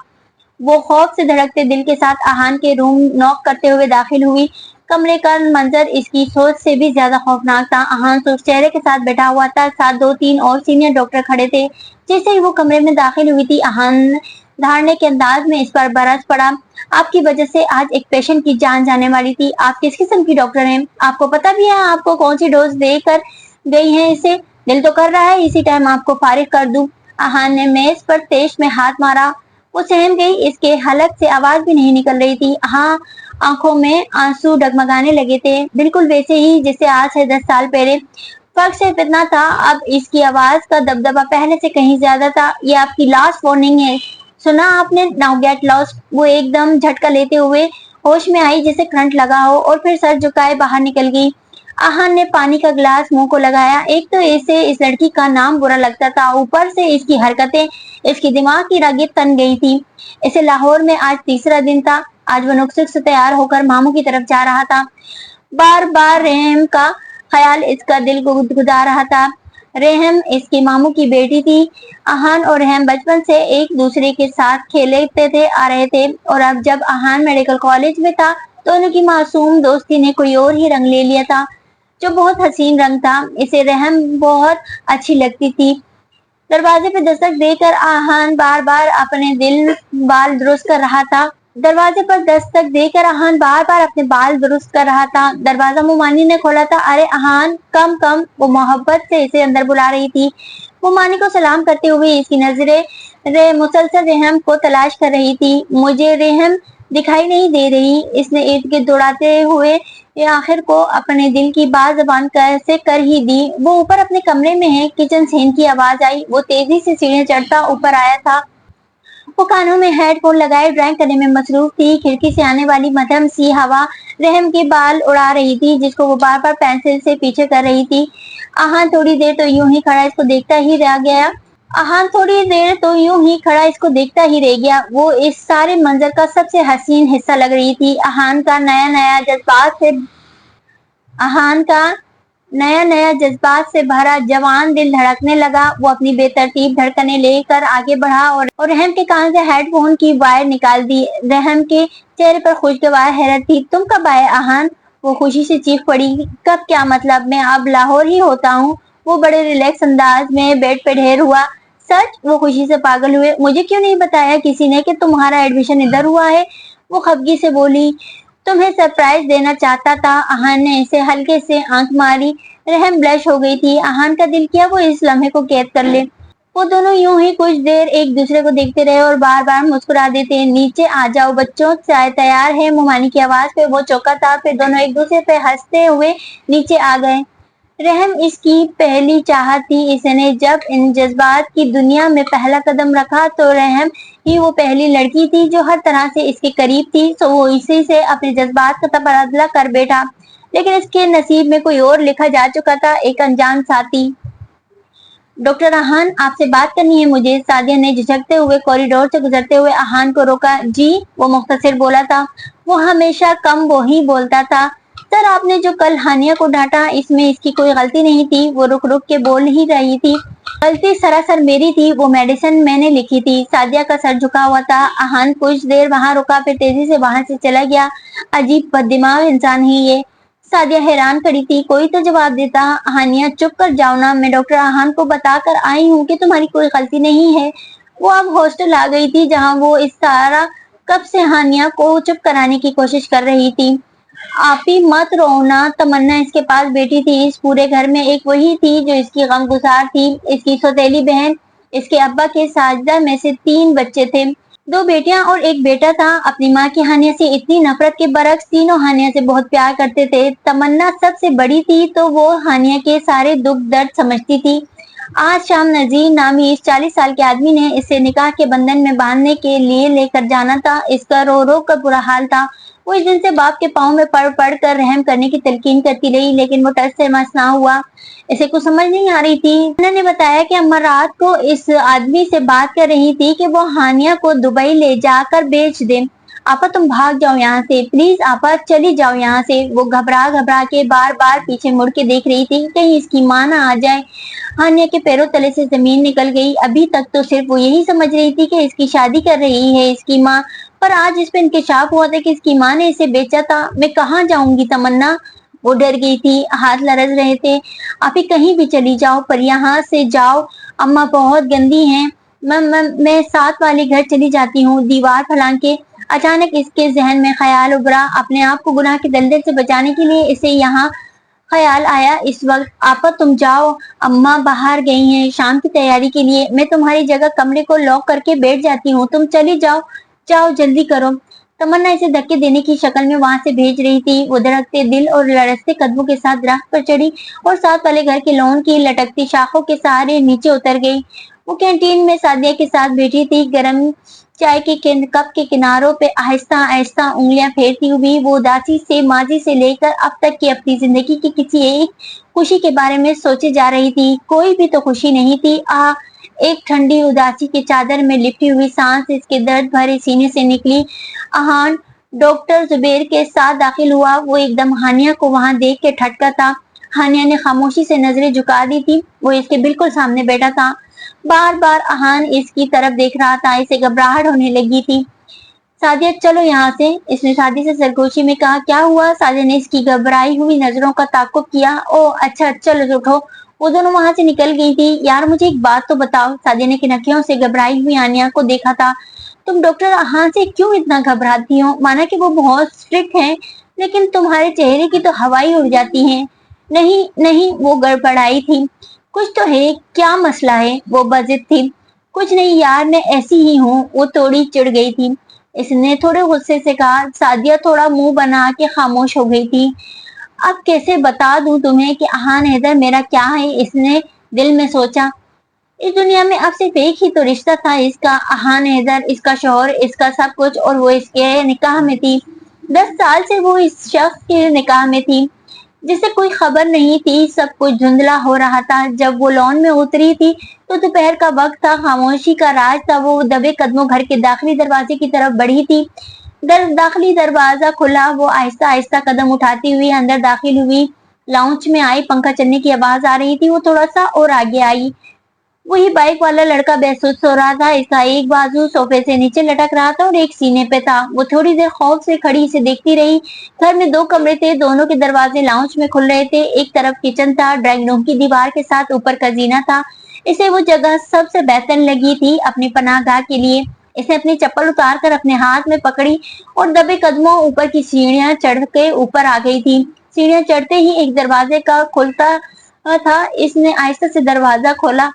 वो खौफ से धड़कते दिल के साथ आहान के रूम नॉक करते हुए दाखिल हुई। कमरे का मंजर इसकी सोच से भी ज्यादा खौफनाक था। आहान सुर्ख चेहरे के साथ बैठा हुआ था, साथ 2-3 और सीनियर डॉक्टर खड़े थे। जैसे ही वो कमरे में दाखिल हुई थी, आहान धारने के अंदाज में इस पर बरस पड़ा। आपकी वजह से आज एक पेशेंट की जान जाने वाली थी। आप किस किस्म की डॉक्टर हैं? आपको पता भी है आपको कौन सी डोज देकर गई है? इसे दिल तो कर रहा है इसी टाइम आपको फारिग कर दूं। आहान ने मेज पर तेज में हाथ मारा। वो सहम गई। इसके हलक से आवाज भी नहीं निकल रही थी। हाँ, आंखों में आंसू डगमगाने लगे थे, बिल्कुल वैसे ही जैसे आज से 10 साल पहले। फर्क सिर्फ इतना था, अब इसकी आवाज का दबदबा पहले से कहीं ज्यादा था। ये आपकी लास्ट वार्निंग है, सुना आपने? Now get lost. वो एकदम झटका लेते हुए होश में आई, जैसे करंट लगा हो, और फिर सर झुकाए बाहर निकल गई। आहान ने पानी का गिलास मुंह को लगाया। एक तो इसे इस लड़की का नाम बुरा लगता था, ऊपर से इसकी हरकतें इसकी दिमाग की रगें तन गई थी। इसे लाहौर में आज तीसरा दिन था। आज वो नुक्सुक से तैयार होकर मामू की तरफ जा रहा था। बार बार रेहम का ख्याल इसका दिल को गुदगुदा रहा था। रेहम इसकी मामू की बेटी थी। आहान और रेहम बचपन से एक दूसरे के साथ खेलते थे आ रहे थे, और अब जब आहान मेडिकल कॉलेज में था तो उनकी मासूम दोस्ती ने कोई और ही रंग ले लिया था, जो बहुत हसीन रंग था। इसे रेहम बहुत अच्छी लगती थी। दरवाजे पे दस्तक देकर आहान बार बार अपने बाल दुरुस्त कर रहा था। दरवाजा मोमानी ने खोला था। अरे आहान, कम कम। वो मोहब्बत से इसे अंदर बुला रही थी। मोमानी को सलाम करते हुए इसकी नजरें मुसलसल रेहम को तलाश कर रही थी। मुझे रेहम दिखाई नहीं दे रही, इसने इर्द गिर्द दौड़ाते हुए ये आखिर को अपने दिल की बात जबान कैसे कर ही दी। वो ऊपर अपने कमरे में है। किचन सीन की आवाज आई। वो तेजी से सीढ़ियां चढ़ता ऊपर आया था। वो कानों में हेडफोन लगाए ड्राइंग करने में मसरूफ थी। खिड़की से आने वाली मध्यम सी हवा रेहम के बाल उड़ा रही थी, जिसको वो बार बार पेंसिल से पीछे कर रही थी। आहान थोड़ी देर तो यूं ही खड़ा इसको देखता ही रह गया। वो इस सारे मंजर का सबसे हसीन हिस्सा लग रही थी। आहान का नया नया जज्बात से भरा जवान दिल धड़कने लगा। वो अपनी बेतरतीब धड़कने लेकर आगे बढ़ा और रहम के कान से हेडफोन की वायर निकाल दी। रहम के चेहरे पर खुशगवार हैरत थी। तुम कब आए आहान? वो खुशी से चीख पड़ी। कब? क्या मतलब? मैं अब लाहौर ही होता हूँ। वो बड़े रिलैक्स अंदाज में बेड पे ढेर हुआ। सच? वो खुशी से पागल हुए। मुझे क्यों नहीं बताया किसी ने कि तुम्हारा एडमिशन इधर हुआ है? वो खफगी से बोली। तुम्हें सरप्राइज देना चाहता था। आहान ने इसे हल्के से आंख मारी। रहम ब्लश हो गई थी। आहान का दिल किया वो इस लम्हे को कैद कर ले। वो दोनों यूं ही कुछ देर एक दूसरे को देखते रहे और बार बार मुस्कुरा देते। नीचे आ जाओ बच्चों, चाय तैयार है। मोमानी की आवाज पे वो चौंका था। फिर दोनों एक दूसरे पे हंसते हुए नीचे आ गए। रहम इसकी पहली चाहत थी। इसने जब इन जज्बात की दुनिया में पहला कदम रखा तो रहम ही वो पहली लड़की थी जो हर तरह से इसके करीब थी। तो वो इसी से अपने जज्बात का तबादला कर बैठा, लेकिन इसके नसीब में कोई और लिखा जा चुका था, एक अनजान साथी। डॉक्टर आहान, आपसे बात करनी है मुझे। सादिया ने झिझकते हुए कॉरिडोर से गुजरते हुए आहान को रोका। जी? वो मुख्तसर बोला था। वो हमेशा कम वो ही बोलता था। सर, आपने जो कल हानिया को डांटा, इसमें इसकी कोई गलती नहीं थी। वो रुक रुक के बोल ही रही थी। गलती सरासर मेरी थी। वो मेडिसिन मैंने लिखी थी। सादिया का सर झुका हुआ था। आहान कुछ देर वहां रुका, फिर तेजी से वहां से चला गया। अजीब बददिमाग इंसान ही ये। सादिया हैरान खड़ी थी। कोई तो जवाब देता। हानिया, चुप कर जाओ ना। मैं डॉक्टर आहान को बताकर आई हूँ कि तुम्हारी कोई गलती नहीं है। वो अब हॉस्टल आ गई थी, जहाँ वो इस सारा कब से हानिया को चुप कराने की कोशिश कर रही थी। आप ही मत रोना। तमन्ना इसके पास बैठी थी। इस पूरे घर में एक वही थी जो इसकी गमगुसार थी। इसकी सौतेली बहन। इसके अब्बा के साजिदा में से 3 बच्चे थे, 2 बेटियां और 1 बेटा था। अपनी माँ की हानिया से इतनी नफरत के बरक्स तीनों हानिया से बहुत प्यार करते थे। तमन्ना सबसे बड़ी थी तो वो हानिया के सारे दुख दर्द समझती थी। आज शाम नजीर नामी इस 40 साल के आदमी ने इसे निकाह के बंधन में बांधने के लिए लेकर जाना था। इसका रो रो कर बुरा हाल था। वो इस दिन से बाप के पाँव में पड़ पड़ कर रहम करने की तलकीन करती रही, लेकिन वो टस से मस ना हुआ। इसे कुछ समझ नहीं आ रही थी। उन्होंने बताया कि अम्मा रात को इस आदमी से बात कर रही थी कि वो हानिया को दुबई ले जाकर बेच दे। आपा तुम भाग जाओ यहाँ से, प्लीज आपा चली जाओ यहाँ से। वो घबरा घबरा के बार बार पीछे मुड़ के देख रही थी, कहीं इसकी माँ ना आ जाए। हानिया के पैरों तले से जमीन निकल गई। अभी तक तो सिर्फ वो यही समझ रही थी कि इसकी शादी कर रही है इसकी माँ, पर आज इस पे इंकशाफ हुआ था कि इसकी माँ ने इसे बेचा था। मैं कहाँ जाऊंगी तमन्ना? वो डर गई थी, हाथ लरज रहे थे। आप ही कहीं भी चली जाओ, पर यहाँ से जाओ, अम्मा बहुत गंदी हैं। मैं साथ वाले घर चली जाती हूँ, दीवार फलांग के। अचानक इसके जहन में ख्याल उभरा। अपने आप को गुनाह के दलदल से बचाने के लिए इसे यहाँ ख्याल आया। इस वक्त आपा तुम जाओ, अम्मा बाहर गई हैं शाम की तैयारी के लिए। मैं तुम्हारी जगह कमरे को लॉक करके बैठ जाती हूँ, तुम चली जाओ। जाओ जल्दी करो। तमन्ना इसे धक्के देने की शक्ल में वहां से भेज रही थी। वो धड़कते दिल और लड़खते कदमों के साथ दरख्त पर चढ़ी और साथ वाले घर के लॉन की लटकती शाखों के सहारे नीचे उतर गई। वो कैंटीन में सादिया के साथ बैठी थी। गर्म चाय के कप के किनारों पे आहिस्ता आहिस्ता उंगलियां फेरती हुई वो उदासी से माजी से लेकर अब तक की अपनी जिंदगी की किसी एक खुशी के बारे में सोचे जा रही थी। कोई भी तो खुशी नहीं थी। एक ठंडी उदासी की चादर में लिपटी हुई सांस इसके दर्द भरे सीने से निकली। अहान डॉक्टर जुबेर के साथ दाखिल हुआ। वो एकदम हानिया को वहां देख के ठटका था। हानिया ने खामोशी से नजरें झुका दी थी। वो इसके बिल्कुल सामने बैठा था। बार बार अहान इसकी तरफ देख रहा था। इसे घबराहट होने लगी थी। सादिया चलो यहाँ से, इसने शादी से सरगोशी में कहा। क्या हुआ? सादिया ने इसकी घबराई हुई नजरों का ताकुब किया। ओ अच्छा चलो उठो। वो दोनों वहां से निकल गई थी। यार मुझे एक बात तो बताओ, सादिया ने किनकियों से घबराई हुई आनिया को देखा था। तुम डॉक्टर अहान से क्यों इतना घबराती हो? माना कि वो बहुत स्ट्रिक्ट हैं, लेकिन तुम्हारे चेहरे की तो हवाई उड़ जाती है। नहीं नहीं, वो गड़बड़ाई थी। कुछ तो है, क्या मसला है? वो बजिद थी। कुछ नहीं यार, मैं ऐसी ही हूँ। वो थोड़ी चिढ़ गई थी। इसने थोड़े गुस्से से कहा। सादिया थोड़ा मुंह बना के खामोश हो गई थी। अब कैसे बता दूं तुम्हें कि अहान हैदर मेरा क्या है? इसने दिल में सोचा। इस दुनिया में अब सिर्फ एक ही तो रिश्ता था इसका, अहान हैदर, इसका शौहर, इसका सब कुछ, और वो इसके निकाह में थी। 10 साल से वो इस शख्स के निकाह में थी जिसे कोई खबर नहीं थी। सब कुछ धुंधला हो रहा था। जब वो लॉन में उतरी थी तो दोपहर का वक्त था। खामोशी का राज था। वो दबे कदमों घर के दाखिली दरवाजे की तरफ बढ़ी थी। दाखिली दरवाजा खुला। वो आहिस्ता आहिस्ता कदम उठाती हुई अंदर दाखिल हुई। लाउंज में आई। पंखा चलने की आवाज आ रही थी। वो थोड़ा सा और आगे आई। वही बाइक वाला लड़का बेसुध सो रहा था। इसका एक बाजू सोफे से नीचे लटक रहा था और एक सीने पे था। वो थोड़ी देर खौफ से खड़ी इसे देखती रही। घर में 2 कमरे थे। दोनों के दरवाजे लाउंज में खुल रहे थे। एक तरफ किचन था, ड्राइंग रूम की दीवार के साथ ऊपर कजीना था। इसे वो जगह सबसे बेहतर लगी थी अपनी पनाहगाह के लिए। इसने अपनी चप्पल उतार कर अपने हाथ में पकड़ी और दबे कदमों ऊपर की सीढ़ियां चढ़ के ऊपर आ गई थी। सीढ़ियां चढ़ते ही एक दरवाजे का खुलता था। इसने आहिस्ता से दरवाजा खोला।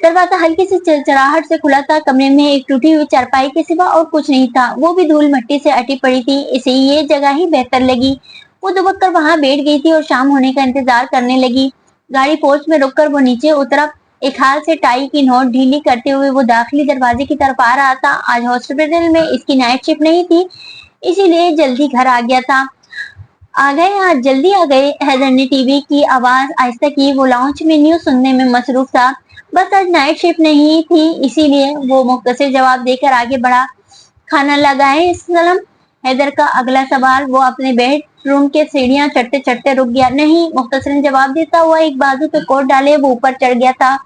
दरवाजा हल्की सी चरचराहट से खुला था। कमरे में एक टूटी हुई चारपाई के सिवा और कुछ नहीं था। वो भी धूल मिट्टी से अटी पड़ी थी। इसे ये जगह ही बेहतर लगी। वो दुबक कर वहां बैठ गई थी और शाम होने का इंतजार करने लगी। गाड़ी पोर्च में रुककर वो नीचे उतरा। एक हाथ से टाई की नोट ढीली करते हुए वो दाखिली दरवाजे की तरफ आ रहा था। आज हॉस्पिटल में इसकी नाइट शिफ्ट नहीं थी, इसीलिए जल्दी घर आ गया था। आ गए, आज जल्दी आ गए। हैदर ने टीवी की आवाज आहिस्ता की। वो लाउंज में न्यूज सुनने में मसरूफ था। बस आज नाइट शिफ्ट नहीं थी, इसीलिए वो मुख्तसर जवाब देकर आगे बढ़ा। खाना लगाए सलम? हैदर का अगला सवाल। वो अपने बेडरूम के सीढ़ियां चढ़ते चढ़ते रुक गया। नहीं, मुख्तसरन जवाब देता हुआ एक बाजू पे कोट डाले वो ऊपर चढ़ गया था।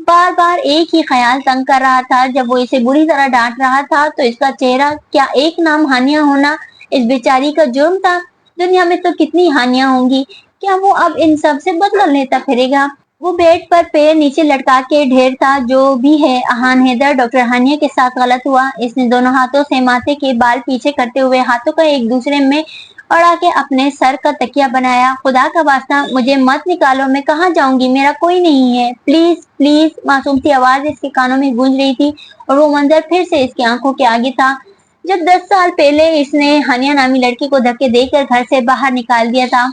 बार बार एक ही ख्याल तंग कर रहा था। जब वो इसे बुरी तरह डांट रहा था तो इसका चेहरा, क्या एक नाम हानिया होना इस बेचारी का जुर्म था? दुनिया में तो कितनी हानियां होंगी। क्या वो अब इन सब से बदला लेता फिरेगा? वो बेड पर पैर नीचे लटका के ढेर था। जो भी है, अहान हैदर डॉक्टर हानिया के साथ गलत हुआ। इसने दोनों हाथों से माथे के बाल पीछे करते हुए हाथों का एक दूसरे में अड़ा के अपने सर का तकिया बनाया। खुदा का वास्ता मुझे मत निकालो, मैं कहाँ जाऊंगी? मेरा कोई नहीं है, प्लीज प्लीज। मासूम सी आवाज इसके कानों में गूंज रही थी और वो मंजर फिर से इसकी आंखों के आगे था जब 10 साल पहले इसने हानिया नामी लड़की को धक्के देकर घर से बाहर निकाल दिया था।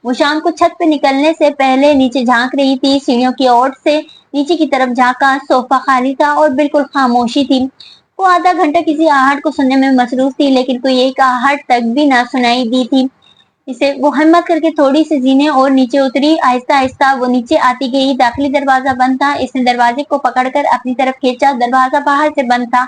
वो शाम को छत पे निकलने से पहले नीचे झांक रही थी। सीढ़ियों की ओर से नीचे की तरफ झांका, सोफा खाली था और बिल्कुल खामोशी थी। वो आधा घंटा किसी आहट को सुनने में मसरूफ थी, लेकिन कोई एक आहट तक भी ना सुनाई दी थी इसे। वो हिम्मत करके थोड़ी सी जीने और नीचे उतरी। आहिस्ता आहिस्ता वो नीचे आती गई। दाखिली दरवाजा बंद था। इसने दरवाजे को पकड़कर अपनी तरफ खींचा। दरवाजा बाहर से बंद था।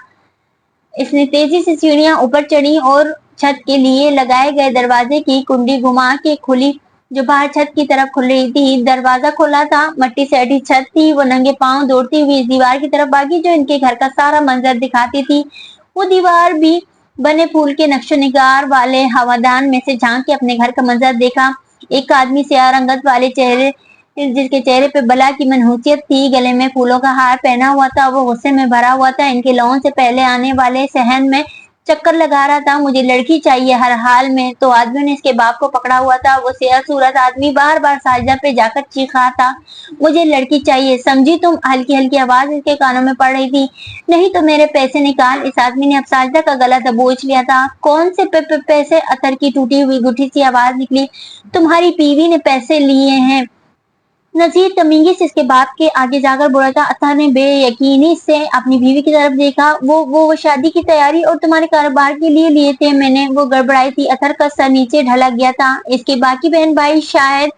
इसने तेजी से सीढ़ियां ऊपर चढ़ी और छत के लिए लगाए गए दरवाजे की कुंडी घुमा के खुली, जो बाहर छत की तरफ खुल रही थी। दरवाजा खुला था। मट्टी से अटी छत थी। वो नंगे पांव दौड़ती हुई इस दीवार की तरफ भागी जो इनके घर का सारा मंजर दिखाती थी। वो दीवार भी बने फूल के नक्शो निगार वाले हवादान में से झांक के अपने घर का मंजर देखा। एक आदमी सियाह रंगत वाले चेहरे, जिसके चेहरे पे बला की मनहूसियत थी, गले में फूलों का हार पहना हुआ था। वो गुस्से में भरा हुआ था। इनके लॉन से पहले आने वाले सहन में चक्कर लगा रहा था। मुझे लड़की चाहिए हर हाल में। तो आदमी ने इसके बाप को पकड़ा हुआ था। वो सियाह सूरत आदमी बार बार साजिदा पे जाकर चीख रहा था, मुझे लड़की चाहिए, समझी तुम? हल्की हल्की आवाज इसके कानों में पड़ रही थी। नहीं तो मेरे पैसे निकाल। इस आदमी ने अब साजिदा का गला दबोच लिया था। कौन से पैसे? अतर की टूटी हुई गुठी सी आवाज निकली। तुम्हारी बीवी ने पैसे लिए हैं। नजीर तमीज़ी से इसके बाप के आगे जाकर बोला था। अतः ने बेयकीनी से अपनी बीवी की तरफ देखा। वो शादी की तैयारी और तुम्हारे कारोबार के लिए लिए थे मैंने। वो गड़बड़ाई थी। अतर का सर नीचे ढलक गया था। इसके बाकी बहन भाई शायद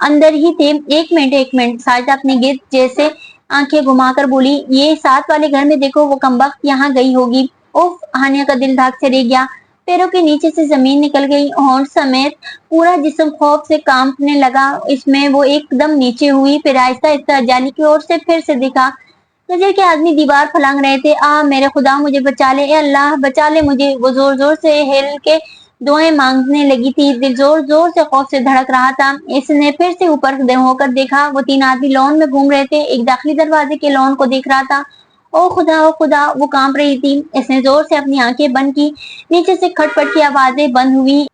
अंदर ही थे। एक मिनट। साजिदा अपने गिर्द जैसे आंखें घुमाकर बोली, ये साथ वाले घर में देखो, वो कमबख्त यहाँ गई होगी। उफ! हानिया का दिल धड़क से रह गया। पैरों के नीचे से जमीन निकल गई। होंठ समेत पूरा जिस्म खौफ से कांपने लगा। इसमें वो एकदम नीचे हुई, फिर आहिस्ता आहिस्ता जाली की ओर से फिर से दिखा। नजर के आदमी दीवार फलांग रहे थे। मेरे खुदा, मुझे बचा ले, ए अल्लाह बचा ले मुझे। वो जोर जोर से हिल के दुआएं मांगने लगी थी। दिल जोर जोर से खौफ से धड़क रहा था। इसने फिर से ऊपर होकर देखा। वो 3 आदमी लॉन में घूम रहे थे। एक दाखिली दरवाजे के लॉन को देख रहा था। ओ खुदा, वो कांप रही थी। इसने जोर से अपनी आंखें बंद की। नीचे से खटपट की आवाजें बंद हुई।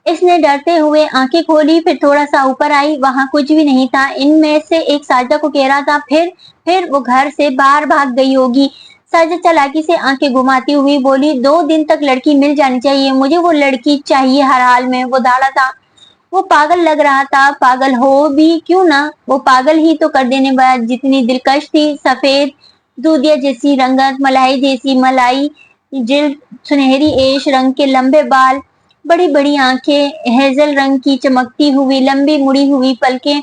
इसने डरते हुए आंखें खोली, फिर थोड़ा सा ऊपर आई। वहां कुछ भी नहीं था। इनमें से एक साजिदा को कह रहा था, फिर वो घर से बाहर भाग गई होगी। साजिदा चालाकी से आंखें घुमाती हुई बोली, 2 दिन तक लड़की मिल जानी चाहिए, मुझे वो लड़की चाहिए हर हाल में। वो दाड़ा था। वो पागल लग रहा था। पागल हो भी क्यों ना, वो पागल ही तो कर देने वाला। जितनी दिलकश थी, सफेद दूधिया जैसी रंगत, मलाई जैसी मलाई जिल्द, सुनहरी एश रंग के लंबे बाल, बड़ी बड़ी आंखें, हेजल रंग की चमकती हुई लंबी मुड़ी हुई पलकें,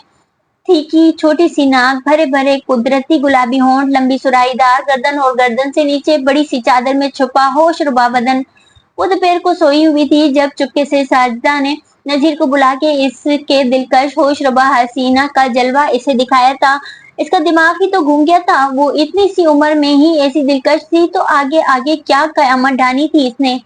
तीखी छोटी सी नाक, भरे भरे कुदरती गुलाबी होंठ, लंबी सुराहीदार गर्दन और गर्दन से नीचे बड़ी सी चादर में छुपा होशरुबा बदन। वो दोपहर को सोई हुई थी जब चुपके से साजिदा ने नजीर को बुला के इसके दिलकश होशरुबा हसीना का जलवा इसे दिखाया था। इसका दिमाग ही तो घूम गया था। वो इतनी सी उम्र में ही ऐसी दिलकश थी, तो आगे आगे क्या कयामत ढानी थी इसने।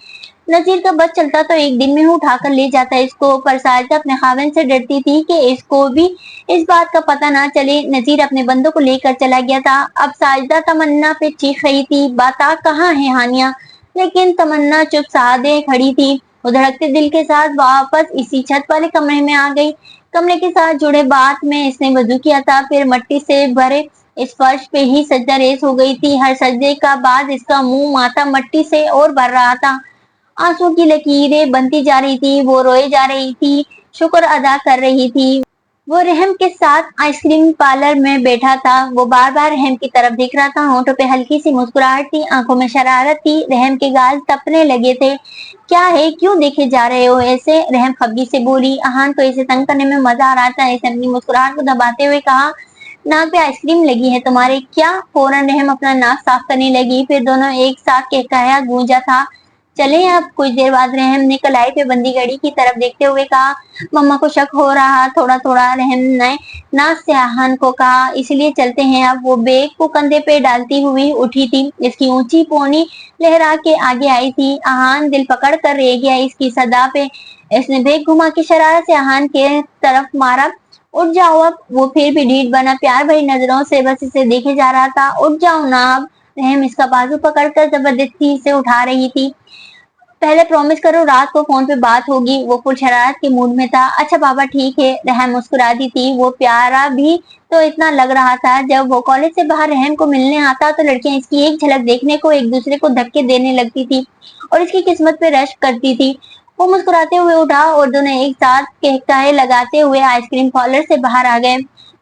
नजीर का बस चलता तो एक दिन में ही उठाकर ले जाता इसको, पर साजिदा अपने खाविंद से डरती थी कि इसको भी इस बात का पता ना चले। नजीर अपने बंदों को लेकर चला गया था। अब साजिदा तमन्ना पे चीख रही थी, बता कहाँ है हानिया? लेकिन तमन्ना चुप साधे खड़ी थी। वो धड़कते दिल के साथ वापस इसी छत वाले कमरे में आ गई। कमरे के साथ जुड़े बात में इसने वजू किया था, फिर मट्टी से भरे इस फर्श पे ही सज्जा रेस हो गई थी। हर सज्जे का बाद इसका मुंह माथा मट्टी से और भर रहा था। आंसू की लकीरें बनती जा रही थी। वो रोए जा रही थी, शुक्र अदा कर रही थी। वो रहम के साथ आइसक्रीम पार्लर में बैठा था। वो बार बार रहम की तरफ देख रहा था। होंठों पे हल्की सी मुस्कुराहट थी, आंखों में शरारत थी। रहम के गाल तपने लगे थे। क्या है, क्यों देखे जा रहे हो ऐसे? रहम खब्बी से बोली। अहान को इसे तंग करने में मजा आ रहा था। इसने अपनी मुस्कुराहट को दबाते हुए कहा, नाक पे आइसक्रीम लगी है तुम्हारे क्या? फौरन रहम अपना नाक साफ करने लगी। फिर दोनों एक साथ कहकहाया गूंजा था, चले अब। कुछ देर बाद रहम ने कलाई पे बंदी घड़ी की तरफ देखते हुए कहा, मम्मा को शक हो रहा थोड़ा थोड़ा। रहम ने नाक से अहान को कहा, इसलिए चलते हैं अब। वो बैग को कंधे पे डालती हुई उठी थी। इसकी ऊंची पौनी लहरा के आगे आई थी। अहान दिल पकड़ कर रह गया इसकी सदा पे। इसने बैग घुमा के शरारत से अहान के तरफ मारा, उठ जाओ अब। वो फिर भी ढीठ बना प्यार भरी नजरों से बस इसे देखे जा रहा था। उठ जाओ ना अब। रहम इसका बाजू पकड़कर जबरदस्ती से उठा रही थी। पहले प्रॉमिस करो रात को फोन पे बात होगी। वो फुल शरारत के मूड में था। अच्छा बाबा ठीक है। रहम मुस्कुरा दी थी। वो प्यारा भी तो इतना लग रहा था। जब वो कॉलेज से बाहर रहम को मिलने आता तो लड़कियां इसकी एक झलक देखने को एक दूसरे को धक्के देने लगती थी और इसकी किस्मत पे रश करती थी। वो मुस्कुराते हुए उठा और दोनों एक साथ कहकाहे लगाते हुए आइसक्रीम पार्लर से बाहर आ गए।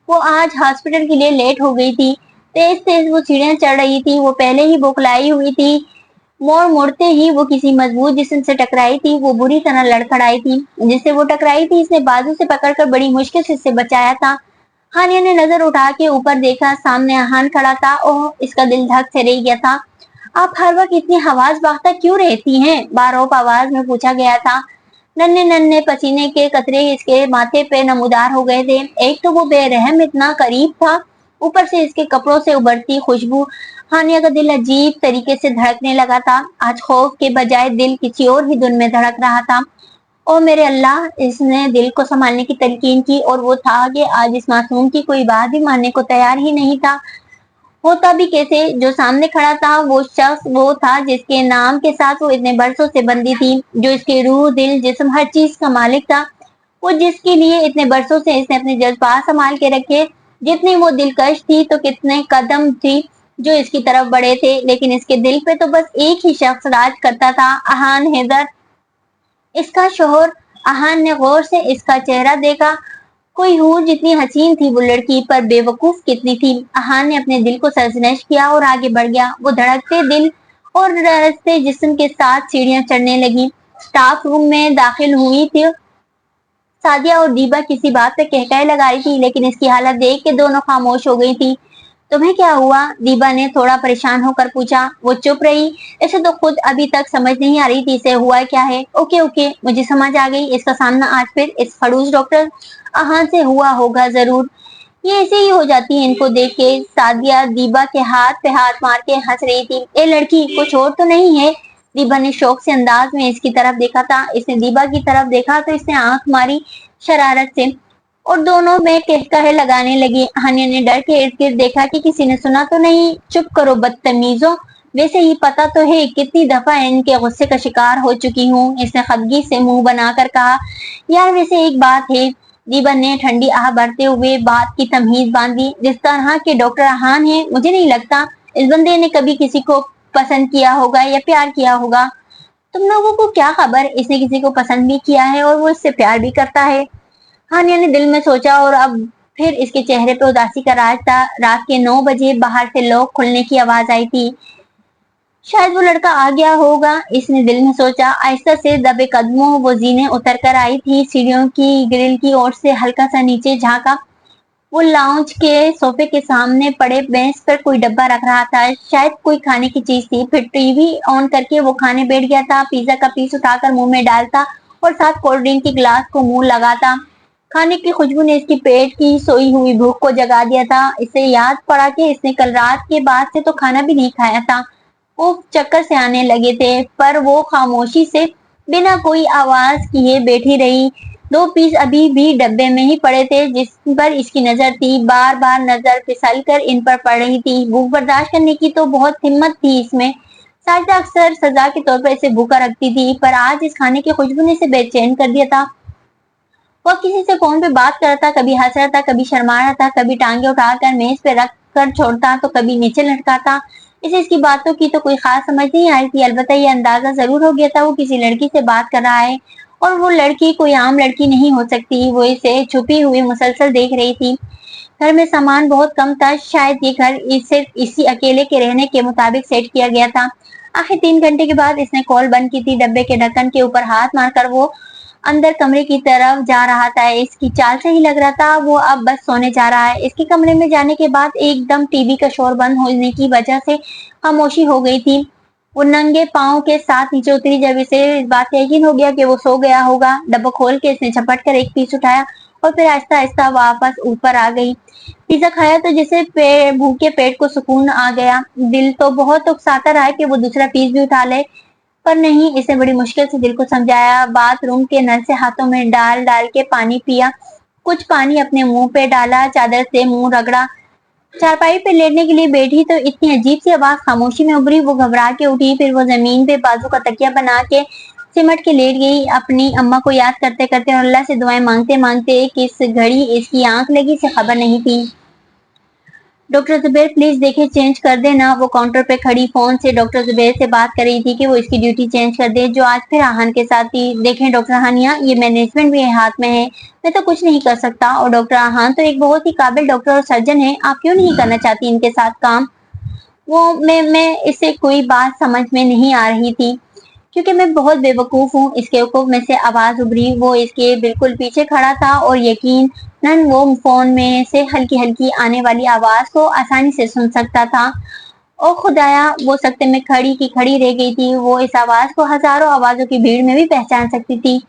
वो आज हॉस्पिटल के लिए लेट हो गई थी। तेज तेज वो सीढ़ियां चढ़ रही थी। वो पहले ही बौखलाई हुई थी। मोड़ मुड़ते ही वो किसी मजबूत जिस्म से टकराई थी। वो बुरी तरह लड़खड़ाई थी। जिससे वो टकराई थी इसने बाजू से पकड़कर बड़ी मुश्किल से इसे बचाया था। हानिया ने नजर उठा के ऊपर देखा, सामने अहान खड़ा था। ओह, इसका दिल धक से रह गया था। आप हर वक्त इतनी हवास बाख्ता क्यों रहती हैं? बारोप आवाज में पूछा गया था। नन्हे नन्हे पसीने के कतरे इसके माथे पे नमूदार हो गए थे। एक तो वो बेरहम इतना करीब था, ऊपर से इसके कपड़ों से उबरती खुशबू। हानिया का दिल अजीब तरीके से धड़कने लगा था। आज खौफ के बजाय दिल किसी और ही धुन में धड़क रहा था। ओ मेरे अल्लाह, इसने दिल को संभालने की तलकीन की और वो था कि आज इस मासूम की कोई बात भी मानने को तैयार ही नहीं था। होता भी कैसे? जो सामने खड़ा था वो शख्स वो था जिसके नाम के साथ वो इतने बरसों से बंधी थी, जो इसके रूह दिल जिस्म हर चीज का मालिक था। वो जिसके लिए इतने बरसों से इसने अपने जज्बात संभाल के रखे। जितनी वो दिलकश थी तो कितने कदम थी जो इसकी तरफ बढ़े थे, लेकिन इसके दिल पे तो बस एक ही शख्स राज करता था, अहान हैदर, इसका शोहर। अहान ने गौर से इसका चेहरा देखा। कोई हूर जितनी हसीन थी वो लड़की, पर बेवकूफ कितनी थी। अहान ने अपने दिल को सरजनश किया और आगे बढ़ गया। वो धड़कते दिल और रस्ते जिस्म के साथ सीढ़ियां चढ़ने लगी। स्टाफ रूम में दाखिल हुई थी। सादिया और दीबा किसी बात पे कहकाहे लगा रही थी, लेकिन इसकी हालत देख के दोनों खामोश हो गई थी। तुम्हें क्या हुआ? दीबा ने थोड़ा परेशान होकर पूछा। वो चुप रही। इसे तो खुद अभी तक समझ नहीं आ रही थी इसे हुआ क्या है। ओके ओके, मुझे समझ आ गई। इसका सामना आज फिर इस खड़ूस डॉक्टर अहान से हुआ होगा जरूर। ये ऐसे ही हो जाती है इनको देख के। सादिया दीबा के हाथ पे हाथ मार के हंस रही थी। ए लड़की, कुछ और तो नहीं है? दीबा ने शौक से अंदाज में इसकी तरफ देखा था। इसने दीबा की तरफ देखा तो इसने आंख मारी शरारत से और दोनों में कहकहे लगाने लगी। हानिया ने डर के इर्द गिर्द देखा कि किसी ने सुना तो नहीं। चुप करो बदतमीजों, वैसे ही पता तो है कितनी दफा इनके गुस्से का शिकार हो चुकी हूँ, इसने खफगी से मुंह बनाकर कहा। यार वैसे एक बात है, दीबा ने ठंडी आह भरते हुए बात की तमीज बांधी। जिस तरह के डॉक्टर अहान है, मुझे नहीं लगता इस बंदे ने कभी किसी को पसंद किया होगा या प्यार किया होगा। तुम लोगों को क्या खबर, इसने किसी को पसंद भी किया है और वो इससे प्यार भी करता है। हानिया ने दिल में सोचा और अब फिर इसके चेहरे पे उदासी का राज था। रात के 9 बजे बाहर से लॉक खुलने की आवाज आई थी। शायद वो लड़का आ गया होगा, इसने दिल में सोचा। आहिस्ता से दबे कदमों वो जीने उतर कर आई थी। सीढ़ियों की ग्रिल की ओर से हल्का सा नीचे झांका। वो लाउंज के सोफे के सामने पड़े बेंच पर कोई डब्बा रख रहा था, शायद कोई खाने की चीज थी। फिर टीवी ऑन करके वो खाने बैठ गया था। पिज्जा का पीस उठाकर मुंह में डालता और साथ कोल्ड ड्रिंक की गिलास को मुंह लगाता। खाने की खुशबू ने इसकी पेट की सोई हुई भूख को जगा दिया था। इसे याद पड़ा कि इसने कल रात के बाद से तो खाना भी नहीं खाया था। वो चक्कर से आने लगे थे, पर वो खामोशी से बिना कोई आवाज किए बैठी रही। 2 पीस अभी भी डब्बे में ही पड़े थे जिस पर इसकी नजर थी। बार बार नजर फिसल कर इन पर पड़ रही थी। भूख बर्दाश्त करने की तो बहुत हिम्मत थी इसमें। साजिदा अक्सर सजा के तौर पर इसे भूखा रखती थी, पर आज इस खाने की खुशबू ने इसे बेचैन कर दिया था। वो किसी से फोन पे बात करता, कभी हंस रहा था, कभी शर्मा रहा था, कभी टांगे उठाकर मेज पे रख कर छोड़ता तो कभी नीचे लटकाता। इसे इसकी बातों की तो कोई खास समझ नहीं आ रही थी, अलबत्ता ये अंदाजा जरूर हो गया था वो किसी लड़की से बात कर रहा है और वो लड़की कोई आम लड़की नहीं हो सकती। वो इसे छुपी हुई मुसलसल देख रही थी। घर में सामान बहुत कम था, शायद ये घर इसे इसी अकेले के रहने के मुताबिक सेट किया गया था। आखिर 3 घंटे के बाद इसने कॉल बंद की थी। डब्बे के ढक्कन के ऊपर हाथ मारकर वो अंदर कमरे की तरफ जा रहा था। इसकी चाल से ही लग रहा था वो अब बस सोने जा रहा है। इसके कमरे में जाने के बाद एकदम टीवी का शोर बंद होने की वजह से खामोशी हो गई थी। वो नंगे पाँव के साथ नीचे उतरी। जब इसे इस बात का यकीन हो गया कि वो सो गया होगा, डब्बा खोल के इसने झपट कर एक पीस उठाया और फिर आहिस्ता आहिस्ता वापस ऊपर आ गई। पिज्जा खाया तो जैसे भूखे पेट को सुकून आ गया। दिल तो बहुत उकसाता रहा कि वो दूसरा पीस भी उठा ले, पर नहीं। इसे बड़ी मुश्किल से दिल को समझाया। बाथरूम के नल से हाथों में डाल डाल के पानी पिया, कुछ पानी अपने मुंह पे डाला, चादर से मुंह रगड़ा। चारपाई पे लेटने के लिए बैठी तो इतनी अजीब सी आवाज खामोशी में उभरी। वो घबरा के उठी। फिर वो जमीन पे बाजू का तकिया बना के सिमट के लेट गई, अपनी अम्मा को याद करते करते और अल्लाह से दुआएं मांगते मांगते। किस घड़ी इसकी आंख लगी से खबर नहीं थी। डॉक्टर जुबैर प्लीज देखे चेंज कर देना। वो काउंटर पे खड़ी फोन से डॉक्टर जुबैर से बात कर रही थी कि वो इसकी ड्यूटी चेंज कर दे, जो आज फिर आहान के साथ थी। देखें डॉक्टर हानिया, ये मैनेजमेंट भी हाथ में है, मैं तो कुछ नहीं कर सकता, और डॉक्टर आहान तो एक बहुत ही काबिल डॉक्टर और सर्जन है, आप क्यों नहीं करना चाहती इनके साथ काम। वो मैं इससे कोई बात समझ में नहीं आ रही थी, क्योंकि मैं बहुत बेवकूफ हूँ। इसके वकूफ में से आवाज उभरी। वो इसके बिल्कुल पीछे खड़ा था और यकीनन वो फोन में से हल्की हल्की आने वाली आवाज को आसानी से सुन सकता था। ओ खुदाया, वो सख्ते में खड़ी की खड़ी रह गई थी। वो इस आवाज को हजारों आवाजों की भीड़ में भी पहचान सकती थी।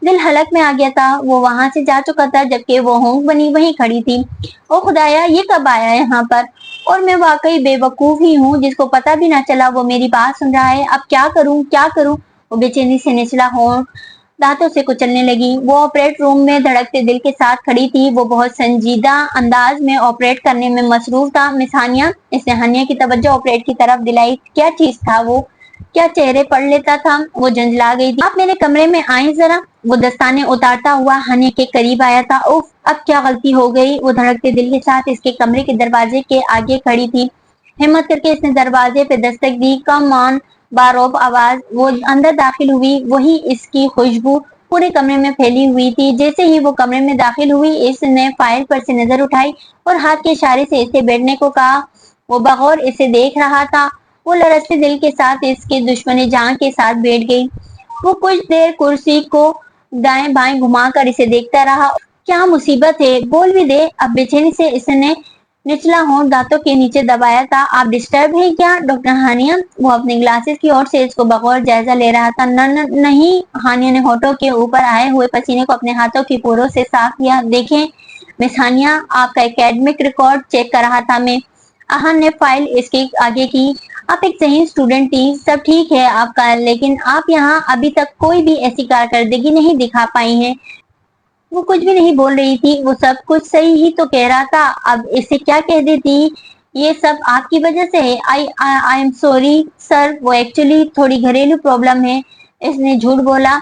दिल हलक में आ गया था। वो वहां से जा चुका था जबकि वो होंक बनी वहीं खड़ी थी। ओ खुदाया, ये कब आया यहाँ पर, और मैं वाकई बेवकूफ ही हूँ जिसको पता भी ना चला वो मेरी बात सुन रहा है। अब क्या करूँ क्या करूँ। वो बेचैनी से निचला होंठ दांतों से कुचलने लगी। वो ऑपरेट रूम में धड़कते दिल के साथ खड़ी थी। वो बहुत संजीदा अंदाज में ऑपरेट करने में मसरूफ था। मिस हानिया, इसने हानिया की तवज्जो ऑपरेट की तरफ दिलाई। क्या चीज था वो, क्या चेहरे पढ़ लेता था। वो झंझला गई थी। आप मेरे कमरे में आए जरा। वो दस्ताने उतारता हुआ हानिया के करीब आया था। उफ, अब क्या गलती हो गई। वो धड़कते दिल के साथ इसके कमरे के दरवाजे के आगे खड़ी थी। हिम्मत करके इसने दरवाजे पे दस्तक दी। कम ऑन, बारोब आवाज। वो अंदर दाखिल हुई। वही इसकी खुशबू पूरे कमरे में फैली हुई थी। जैसे ही वो कमरे में दाखिल हुई, इसने फाइल पर से नजर उठाई और हाथ के इशारे से इसे बैठने को कहा। वो बगौर इसे देख रहा था। वो लरजते दिल के साथ इसके दुश्मनी जान के साथ बैठ गई। वो कुछ देर कुर्सी को दाएं बाएं घुमाकर इसे देखता रहा। क्या मुसीबत है, बोल भी दे। अब बेचैनी से इसने निचला होंठ दांतों के नीचे दबाया था। आप डिस्टर्ब है क्या डॉक्टर हानिया। वो अपने ग्लासेस की ओर से इसको बगौर जायजा ले रहा था। नहीं। हानिया ने होठों के ऊपर आए हुए पसीने को अपने हाथों की पोरों से साफ किया। देखें मिस हानिया, आपका एकेडमिक रिकॉर्ड चेक कर रहा था मैं। आहान ने फाइल इसके आगे की। आप एक सही स्टूडेंट थी, सब ठीक है आपका, लेकिन आप यहाँ अभी तक कोई भी ऐसी कारकर्दगी नहीं दिखा पाई हैं। वो कुछ भी नहीं बोल रही थी, वो सब कुछ सही ही तो कह रहा था। अब इसे क्या कह देती। ये सब आपकी वजह से है। आई एम सॉरी सर, वो एक्चुअली थोड़ी घरेलू प्रॉब्लम है। इसने झूठ बोला।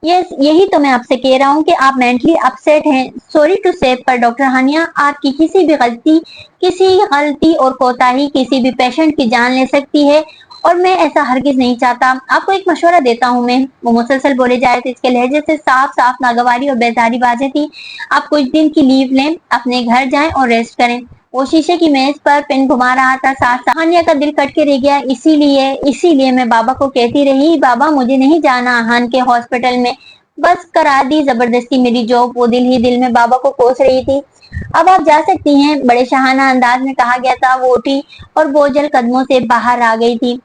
यस, यही तो मैं आपसे कह रहा हूँ कि आप मेंटली अपसेट हैं। सॉरी टू से, पर डॉक्टर हानिया, आपकी किसी गलती और कोताही किसी भी पेशेंट की जान ले सकती है, और मैं ऐसा हरगिज नहीं चाहता। आपको एक मशवरा देता हूँ मैं। वो मुसलसल बोले जा रहे थे। इसके लहजे से साफ साफ नागवारी और बेजारी बाजें थी। आप कुछ दिन की लीव लें, अपने घर जाएं और रेस्ट करें। वो शीशे की मेज पर पेन घुमा रहा था। साथ साथ हानिया का दिल कट के रह गया। इसीलिए मैं बाबा को कहती रही, बाबा मुझे नहीं जाना आहान के हॉस्पिटल में, बस करा दी जबरदस्ती मेरी जॉब। वो दिल ही दिल में बाबा को कोस रही थी। अब आप जा सकती हैं, बड़े शाहाना अंदाज में कहा गया था। वो उठी और बोझल कदमों से बाहर आ गई थी।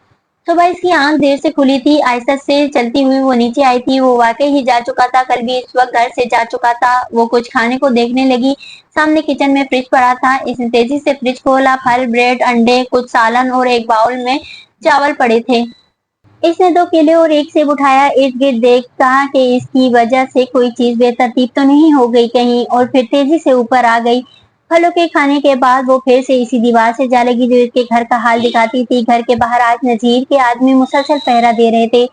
सुबह इसकी आंख देर से खुली थी। आहिस्ता से चलती हुई वो नीचे आई थी। वो वाकई ही जा चुका था, कल भी इस वक्त घर से जा चुका था। वो कुछ खाने को देखने लगी। सामने किचन में फ्रिज पड़ा था। इसने तेजी से फ्रिज खोला। फल, ब्रेड, अंडे, कुछ सालन और एक बाउल में चावल पड़े थे। इसने 2 केले और एक सेब उठाया। इर्द गिर्द देख कहा कि इसकी वजह से कोई चीज बेतरतीब तो नहीं हो गई कहीं, और फिर तेजी से ऊपर आ गई। फलों के खाने के बाद वो फिर से इसी दीवार से जा लगी जो इसके घर का हाल दिखाती थी। घर के बाहर आज नजीर के आदमी मुसलसल पहरा दे रहे थे।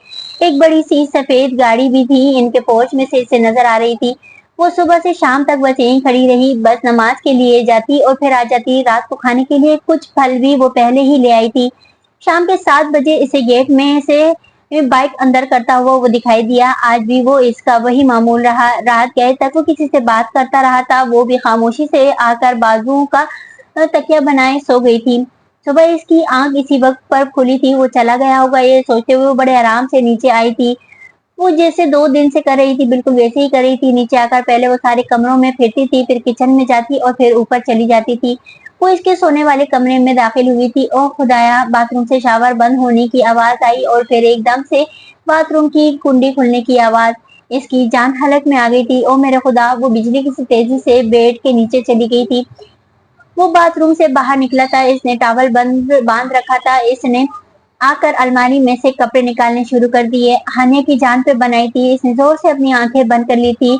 एक बड़ी सी सफेद गाड़ी भी थी, इनके पोर्च में से इसे नजर आ रही थी। वो सुबह से शाम तक बस यहीं खड़ी रही, बस नमाज के लिए जाती और फिर आ जाती। रात को खाने के लिए कुछ फल भी वो पहले ही ले आई थी। शाम के 7 बजे इसे गेट में से बाइक अंदर करता हुआ वो दिखाई दिया। आज भी वो इसका वही मामूल रहा। रात गए तक वो किसी से बात करता रहा था। वो भी खामोशी से आकर बाजुओं का तकिया बनाए सो गई थी। सुबह इसकी आंख इसी वक्त पर खुली थी। वो चला गया होगा ये सोचते हुए वो बड़े आराम से नीचे आई थी। वो जैसे 2 दिन से कर रही थी बिल्कुल वैसे ही कर रही थी। नीचे आकर पहले वो सारे कमरों में फिरती थी, फिर किचन में जाती और फिर ऊपर चली जाती थी। वो इसके सोने वाले कमरे में दाखिल हुई थी। ओह खुदाया, बाथरूम से शावर बंद होने की आवाज आई और फिर एकदम से बाथरूम की कुंडी खुलने की आवाज। इसकी जान हलक में आ गई थी। ओ मेरे खुदा, वो बिजली की तेजी से बेड के नीचे चली गई थी। वो बाथरूम से बाहर निकला था। इसने टॉवल बांध रखा था। इसने आकर अलमारी में से कपड़े निकालने शुरू कर दिए। हानिया की जान पे बनाई थी। इसने जोर से अपनी आंखें बंद कर ली थी।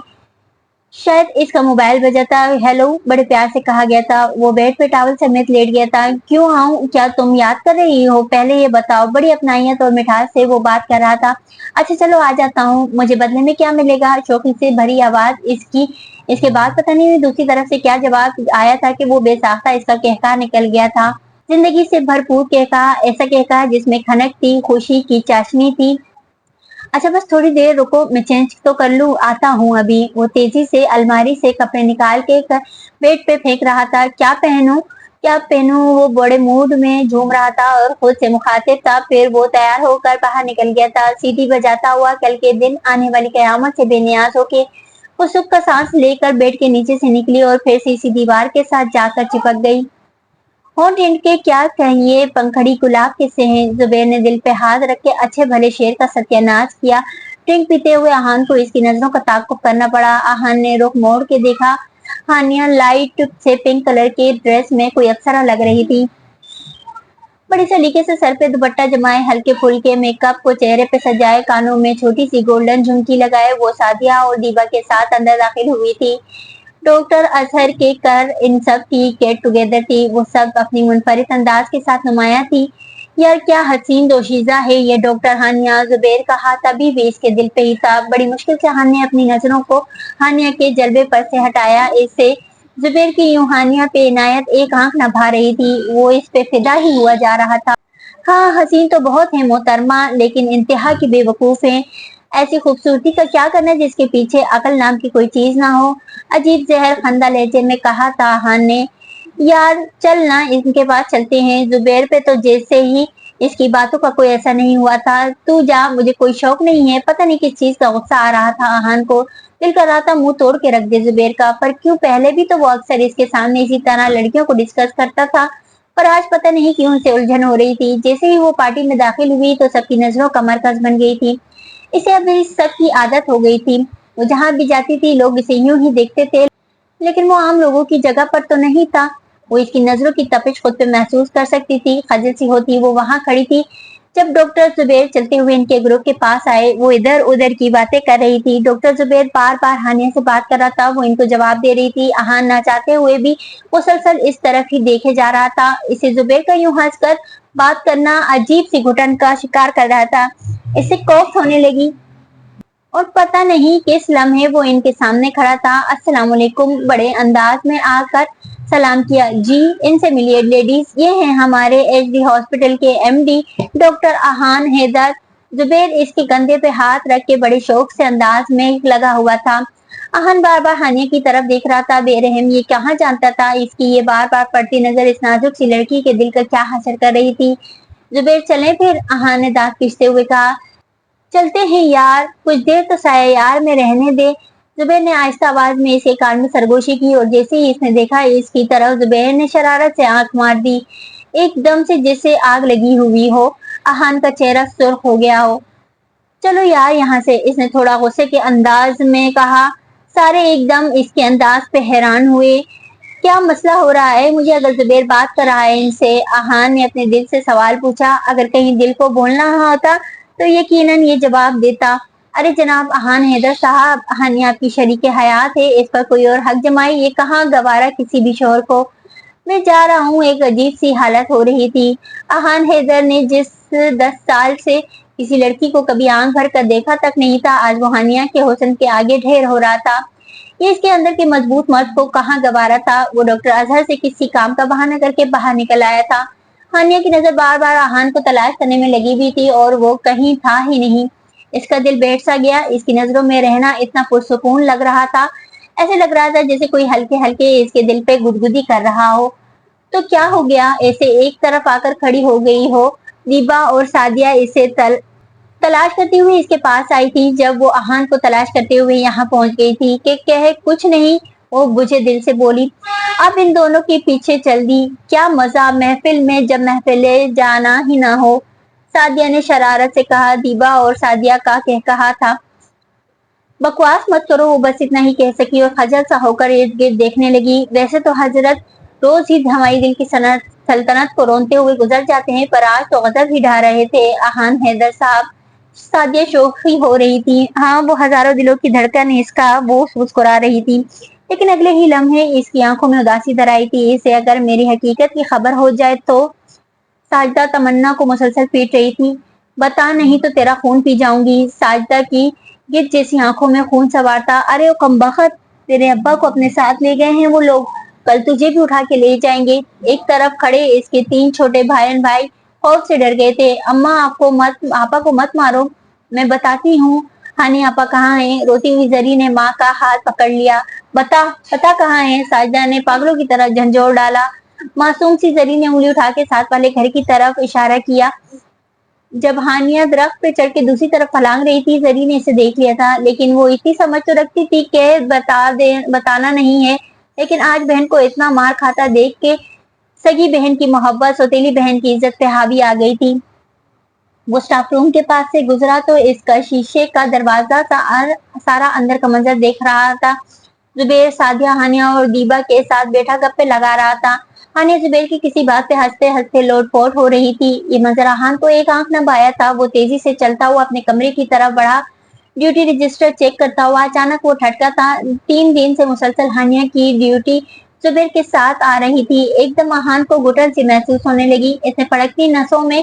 शायद इसका मोबाइल बजा था। हेलो, बड़े प्यार से कहा गया था। वो बेड पे टॉवल समेत लेट गया था। क्यों आऊं? क्या तुम याद कर रही हो? पहले ये बताओ। बड़ी अपनाइयत और मिठास से वो बात कर रहा था। अच्छा चलो आ जाता हूँ, मुझे बदले में क्या मिलेगा? शौक से भरी आवाज इसकी। इसके बाद पता नहीं दूसरी तरफ से क्या जवाब आया था कि वो बेसाख्ता इसका कहका निकल गया था। जिंदगी से भरपूर कहका, ऐसा कहका जिसमें खनक थी, खुशी की चाशनी थी। अच्छा बस थोड़ी देर रुको, मैं चेंज तो कर लूं, आता हूँ अभी। वो तेजी से अलमारी से कपड़े निकाल के बेड पे फेंक रहा था। क्या पहनूं? क्या पहनूं? वो बड़े मूड में झूम रहा था और खुद से मुखातिब था। फिर वो तैयार होकर बाहर निकल गया था, सीटी बजाता हुआ कल के दिन आने वाली कयामत से बेनियाज होके। वो सुख का सांस लेकर बेड के नीचे से निकली और फिर से दीवार के साथ जाकर चिपक गई। होंठ इनके क्या कहिए, पंखड़ी गुलाब के से हैं। जुबैर ने दिल पे हाथ रख के अच्छे भले शेर का सत्यानाश किया। ड्रिंक पीते हुए आहान को इसकी नजरों का ताक़ुब करना पड़ा। आहान ने रुख मोड़ के देखा। हानिया लाइट से पिंक कलर के ड्रेस में कोई अप्सरा लग रही थी। बड़ी सलीके से सर पे दुपट्टा जमाए, हल्के फुल्के मेकअप को चेहरे पे सजाए, कानों में छोटी सी गोल्डन झुमकी लगाए, वो सादिया और दीबा के साथ अंदर दाखिल हुई थी। डॉक्टर अजहर के कर इन सब की गेट टुगेदर थी। वो सब अपनी मुनफरिद अंदाज के साथ नुमाया थी। यार क्या हसीन दोशीजा है ये डॉक्टर हानिया। जुबैर का हाथ अभी भी इसके दिल पे ही था। बड़ी मुश्किल से हानिया अपनी नजरों को हानिया के जलवे पर से हटाया। इससे जुबैर की यूं हानिया पे इनायत एक आंख न भा रही थी। वो इस पे फिदा ही हुआ जा रहा था। हाँ हसीन तो बहुत है मोहतरमा, लेकिन इंतहा की बेवकूफ है। ऐसी खूबसूरती का क्या करना जिसके पीछे अकल नाम की कोई चीज ना हो। अजीब जहर खंदा लहजे में कहा था हान ने। यार चल ना, इनके पास चलते हैं। जुबैर पे तो जैसे ही इसकी बातों का कोई असर नहीं हुआ था। तू जा, मुझे कोई शौक नहीं है। पता नहीं किस चीज का गुस्सा आ रहा था आहान को। दिल कर रहा था मुंह तोड़ के रख दे जुबैर का, पर क्यों? पहले भी तो वो अक्सर इसके सामने इसी तरह लड़कियों को डिस्कस करता था, पर आज पता नहीं क्यों उसे उलझन हो रही थी। जैसे ही वो पार्टी में दाखिल हुई तो सबकी नजरों का मरकज बन गई थी। इसे अब इस सब की आदत हो गई थी। वो जहाँ भी जाती थी लोग इसे यूं ही देखते थे, लेकिन वो आम लोगों की जगह पर तो नहीं था। वो इसकी नजरों की तपिश खुद पे महसूस कर सकती थी। खजल सी होती वो वहां खड़ी थी। जब डॉक्टर जुबैर चलते हुए इनके ग्रुप के पास आए, वो इधर उधर की बातें कर रही थी। डॉक्टर जुबैर बार बार हानिया से बात कर रहा था, वो इनको जवाब दे रही थी। आहान ना चाहते हुए भी मुसलसल इस तरफ ही देखे जा रहा था। इसे जुबैर का यूं हंसकर बात करना अजीब सी घुटन का शिकार कर रहा था। इससे कौफ होने लगी और पता नहीं किस लम्हे वो इनके सामने खड़ा था। अस्सलाम वालेकुम बड़े अंदाज में आकर सलाम किया। जी इनसे मिलिए लेडीज, ये हैं हमारे एचडी हॉस्पिटल के एमडी डॉक्टर आहान हैदर। जुबैर इसके कंधे पे हाथ रख के बड़े शौक से अंदाज में लगा हुआ था। आहान बार बार हानिया की तरफ देख रहा था। बेरहम ये कहाँ जानता था इसकी ये बार बार पड़ती नजर इस नाजुक सी लड़की के दिल का क्या हासिल कर रही थी। जुबैर चले फिर, आहान ने दांत पीसते हुए कहा। चलते हैं यार, कुछ देर तो साया यार में रहने दे। जुबैर ने आहिस्ता आवाज में इसके कान में सरगोशी की और जैसे ही इसने देखा इसकी तरफ, जुबैर ने शरारत से आंख मार दी, एकदम से जैसे आग लगी हुई हो। आहान का चेहरा सुर्ख हो गया हो। चलो यार यहाँ से, इसने थोड़ा गुस्से के अंदाज में कहा। सारे एकदम इसके अंदाज पे हैरान हुए। क्या मसला हो रहा है? मुझे अगर जुबैर बात कर रहा है इनसे, आहान ने अपने दिल से सवाल पूछा। अगर कहीं दिल को बोलना होता तो यकीनन ये जवाब देता। अरे जनाब आहान हैदर साहब, हानिया आपकी शरीके हयात है, इस पर कोई और हक जमाए, ये कहाँ गवारा किसी भी शोर को। मैं जा रहा हूँ। एक अजीब सी हालत हो रही थी। आहान हैदर ने जिस 10 साल से किसी लड़की को कभी आंख भर कर देखा तक नहीं था, आज वो हानिया के हुस्न के आगे ढेर हो रहा था। ये इसके अंदर के मजबूत मर्द को कहाँ गवारा था। वो डॉक्टर अजहर से किसी काम का बहाना करके बाहर निकल आया था। हानिया की नजर बार बार आहान को तलाश करने में लगी हुई थी और वो कहीं था ही नहीं। इसका दिल बैठ सा गया। इसकी नजरों में रहना इतना पुरसुकून लग रहा था, ऐसे लग रहा था जैसे कोई हल्के हल्के इसके दिल पे गुदगुदी कर रहा हो। तो क्या हो गया? ऐसे एक तरफ आकर खड़ी हो गई हो। दीबा और सादिया इसे तलाश करती हुई इसके पास आई थी। जब वो आहान को तलाश करते हुए यहाँ पहुंच गई थी कि कहे कुछ नहीं, वो बुझे दिल से बोली, अब इन दोनों के पीछे चल दी। क्या मजा महफिल में जब महफिले जाना ही ना हो। सादिया ने शरारत से कहा। दीबा और सादिया का कहा था, बकवास मत करो। वो बस इतना ही कह सकी और खजल सा होकर इर्द गिर्द देखने लगी। वैसे तो हजरत रोज ही हमारी दिल की सल्तनत को रोनते हुए गुजर जाते हैं, पर आज तो गजब ही ढा रहे थे आहान हैदर साहब। सादिया शोखी हो रही थी। हाँ, वो हजारों दिलों की धड़कन इसका वो मुस्कुरा रही थी, लेकिन अगले ही लम्हे इसकी आंखों में उदासी धर आई थी। इसे अगर मेरी हकीकत की खबर हो जाए तो। साजदा तमन्ना को मुसलसल पीट रही थी। बता, नहीं तो तेरा खून पी जाऊंगी। साजदा की गिद्ध जैसी आंखों में खून सवार था। अरे ओ कमबख्त, तेरे अब्बा को अपने साथ ले गए हैं वो लोग, कल तुझे भी उठा के ले जाएंगे। एक तरफ खड़े इसके 3 छोटे भाई खौफ से डर गए थे। अम्मा, आपको मत आपा को मत मारो, मैं बताती हूँ। हानी आपा कहाँ है? रोती हुई जरी ने माँ का हाथ पकड़ लिया। बता, पता कहाँ है? साजदा ने पागलों की तरह झंझोर डाला। मासूम सी जरी ने उंगली उठा के साथ वाले घर की तरफ इशारा किया। जब हानिया दरख्त पे चढ़ के दूसरी तरफ फलांग रही थी, जरी ने इसे देख लिया था, लेकिन वो इतनी समझ तो रखती थी कि बताना नहीं है। लेकिन आज बहन को इतना मार खाता देख के सगी बहन की मोहब्बत, सौतेली बहन की इज्जत पे हावी आ गई थी। वो स्टाफ रूम के पास से गुजरा तो इसका शीशे का दरवाजा सारा अंदर का मंजर देख रहा था। जुबेर, सादिया, हानिया और दीबा के साथ बैठा गप्पे लगा रहा था। हानिया जुबेर की किसी बात पे हंसते हंसते लोटपोट हो रही थी। ये मंजर हान को एक आंख न भाया था। वो तेजी से चलता हुआ अपने कमरे की तरफ बढ़ा, ड्यूटी रजिस्टर चेक करता हुआ। अचानक वो ठटका था। 3 दिन से मुसलसल हानिया की ड्यूटी जुबेर के साथ आ रही थी। एकदम अहान को घुटन सी महसूस होने लगी। इसने फड़कती नसों में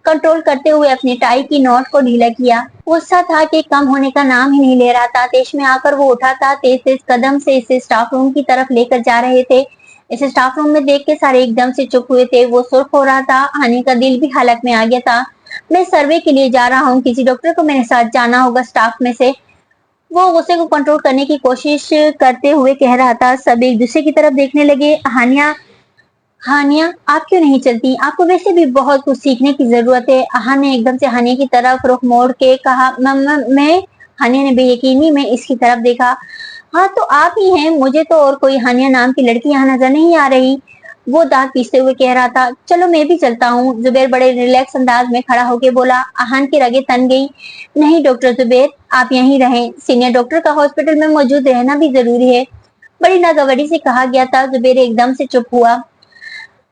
कंट्रोल करते हुए अपनी टाई की नॉट को ढीला किया। गुस्सा था कि कम होने का नाम ही नहीं ले रहा था। देश में आकर वो उठा था, तेज तेज कदम से इसे स्टाफ रूम की तरफ लेकर जा रहे थे। इसे स्टाफ रूम में देख के सारे एकदम से चुप हुए थे। वो सुर्ख हो रहा था। हानि का दिल भी हालत में आ गया था। मैं सर्वे के लिए जा रहा हूँ, किसी डॉक्टर को मेरे साथ जाना होगा स्टाफ में से। वो गुस्से को कंट्रोल करने की कोशिश करते हुए कह रहा था। सब एक दूसरे की तरफ देखने लगे। हानिया, हानिया, आप क्यों नहीं चलती? आपको वैसे भी बहुत कुछ सीखने की जरूरत है। अहान ने एकदम से हानिया की तरफ रुख मोड़ के कहा। मैं हानिया ने बेयकीनी में इसकी तरफ देखा। हाँ, तो आप ही हैं। मुझे तो और कोई हानिया नाम की लड़की यहाँ नजर नहीं आ रही। वो दांत पीसते हुए कह रहा था। चलो मैं भी चलता हूँ। जुबेर बड़े रिलैक्स अंदाज में खड़ा होके बोला। अहान की रगे तन गई। नहीं डॉक्टर जुबेर, आप यहीं रहें। सीनियर डॉक्टर का हॉस्पिटल में मौजूद रहना भी जरूरी है। बड़ी नागवारी से कहा गया था। जुबेर एकदम से चुप हुआ।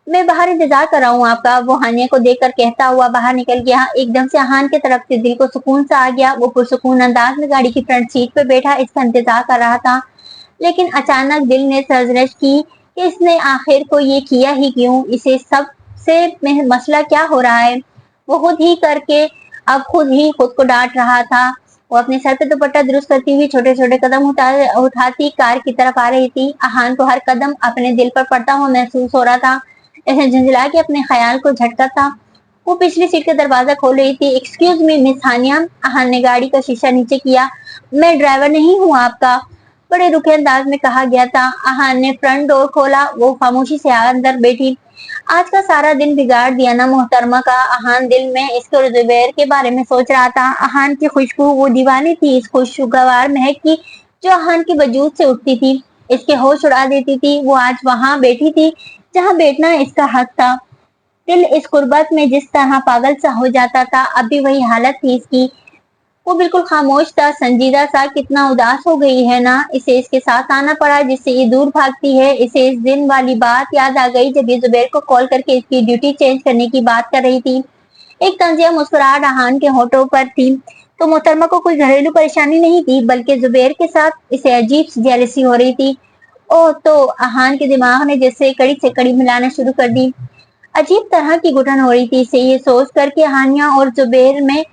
मैं बाहर इंतजार कर रहा हूँ आपका, वो हानिया को देखकर कहता हुआ बाहर निकल गया। एकदम से अहान की तरफ से दिल को सुकून सा आ गया। वो पुरसुकून अंदाज में गाड़ी की फ्रंट सीट पर बैठा इसका इंतजार कर रहा था। लेकिन अचानक दिल ने सर्जनश की कि इसने आखिर को ये किया ही क्यों? इसे सब से मसला क्या हो रहा है? वो खुद ही करके अब खुद ही खुद को डांट रहा था। वो अपने सर पे दुपट्टा दुरुस्त करती हुई छोटे छोटे कदम उठाती कार की तरफ आ रही थी। अहान को हर कदम अपने दिल पर पड़ता हुआ महसूस हो रहा था। ऐसे झंझला के अपने ख्याल को झटका था। वो पिछली सीट का दरवाजा खोल रही थी। एक्सक्यूज मी मिस हानिया, अहान ने गाड़ी का शीशा नीचे किया। मैं ड्राइवर नहीं हूँ आपका, बड़े रुखे अंदाज में कहा गया था। अहान ने फ्रंट डोर खोला। वो खामोशी से अंदर बैठी। आज का सारा दिन बिगाड़ दिया ना मोहतरमा का। अहान दिल में इसके और जुबैर के बारे में सोच रहा था। अहान की खुशबू, वो दीवानी थी इस खुशगवार महक की जो अहान के वजूद से उठती थी, इसके होश उड़ा देती थी। वो आज वहां बैठी थी जहां बैठना इसका हक था। दिल इस कुर्बत में जिस तरह पागल सा हो जाता था, अब भी वही हालत थी इसकी। वो बिल्कुल खामोश था, संजीदा सा। कितना उदास हो गई है ना। इसे इसके साथ आना पड़ा जिससे ये दूर भागती है। इसे इस दिन वाली बात याद आ गई जब ये जुबैर को कॉल करके इसकी ड्यूटी चेंज करने की बात कर रही थी। एक तंजिया मुस्कुराहट अहान के होठों पर थी। तो मोहतरमा को कोई घरेलू परेशानी नहीं थी, बल्कि जुबैर के साथ इसे अजीब सी जेलसी हो रही थी। ओह, तो अहान के दिमाग ने जैसे कड़ी से कड़ी मिलाना शुरू कर दी। अजीब तरह की घुटन हो रही थी इसे ये सोच कर कि हानिया और जुबैर में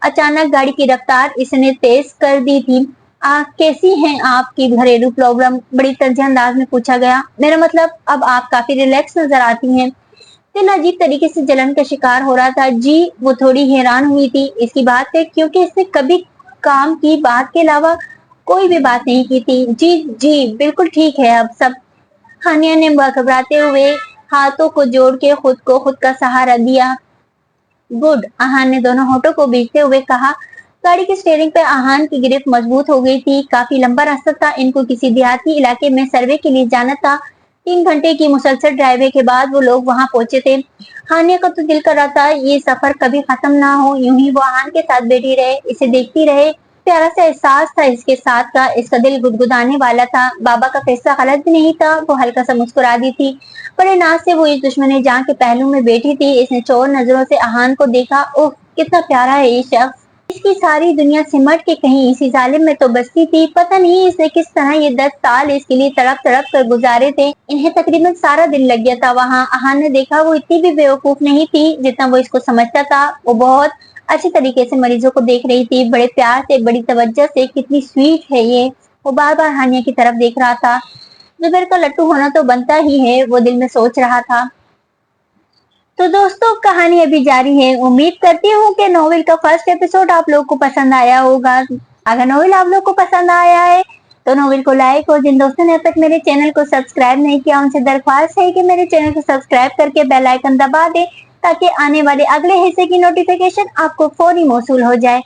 अचानक गाड़ी की रफ्तार इसने तेज कर दी थी। कैसी हैं आपकी घरेलू प्रॉब्लम? बड़ी तंजे अंदाज में पूछा गया। मेरा मतलब, अब आप काफी रिलैक्स नजर आती हैं। दिल अजीब तरीके से जलन का शिकार हो रहा था। जी, वो थोड़ी हैरान हुई थी इसकी बात पे, क्योंकि इसने कभी काम की बात के अलावा कोई भी बात नहीं की थी। जी जी, बिल्कुल ठीक है अब सब। हानिया ने घबराते हुए हाथों को जोड़ के खुद को खुद का सहारा दिया। गुड, अहान ने दोनों होठों को बीचते हुए कहा। गाड़ी की स्टीयरिंग पे अहान की गिरफ्त मजबूत हो गई थी। काफी लंबा रास्ता था। इनको किसी देहाती इलाके में सर्वे के लिए जाना था। 3 घंटे की मुसलसल ड्राइवे के बाद वो लोग वहां पहुंचे थे। हानिया का तो दिल कर रहा था ये सफर कभी खत्म ना हो, यूं ही वो अहान के साथ बैठी रहे, इसे देखती रहे। प्यारा सा एहसास था इसके साथ का। इसका दिल गुदगुदाने वाला था। बाबा का फैसला गलत भी नहीं था। वो हल्का सा मुस्कुरा दी थी। बड़े नाज से वो इस दुश्मन जान के पहलू में बैठी थी। इसने चोर नजरों से अहान को देखा। ओह, कितना प्यारा है ये शख्स। इसकी सारी दुनिया सिमट के कहीं इसी जालिम में तो बसती थी। पता नहीं इसने किस तरह ये 10 साल इसके लिए तड़प तड़प कर गुजारे थे। इन्हें तकरीबन सारा दिन लग गया था वहाँ। अहान ने देखा वो इतनी भी बेवकूफ नहीं थी जितना वो इसको समझता था। वो बहुत अच्छी तरीके से मरीजों को देख रही थी, बड़े प्यार से, बड़ी तवज्जो से। कितनी स्वीट है ये। वो बार बार हानिया की तरफ देख रहा था। जुबैर का लट्टू होना तो बनता ही है, वो दिल में सोच रहा था। तो दोस्तों कहानी अभी जारी है। उम्मीद करती हूँ कि नॉवेल का फर्स्ट एपिसोड आप लोग को पसंद आया होगा। अगर नॉवेल आप लोग को पसंद आया है तो नॉवेल को लाइक, और जिन दोस्तों ने अब तक मेरे चैनल को सब्सक्राइब नहीं किया उनसे दरख्वास्त है कि मेरे चैनल को सब्सक्राइब करके बेल आइकन दबा दे, ताकि आने वाले अगले हिस्से की नोटिफिकेशन आपको फौरी मौसूल हो जाए।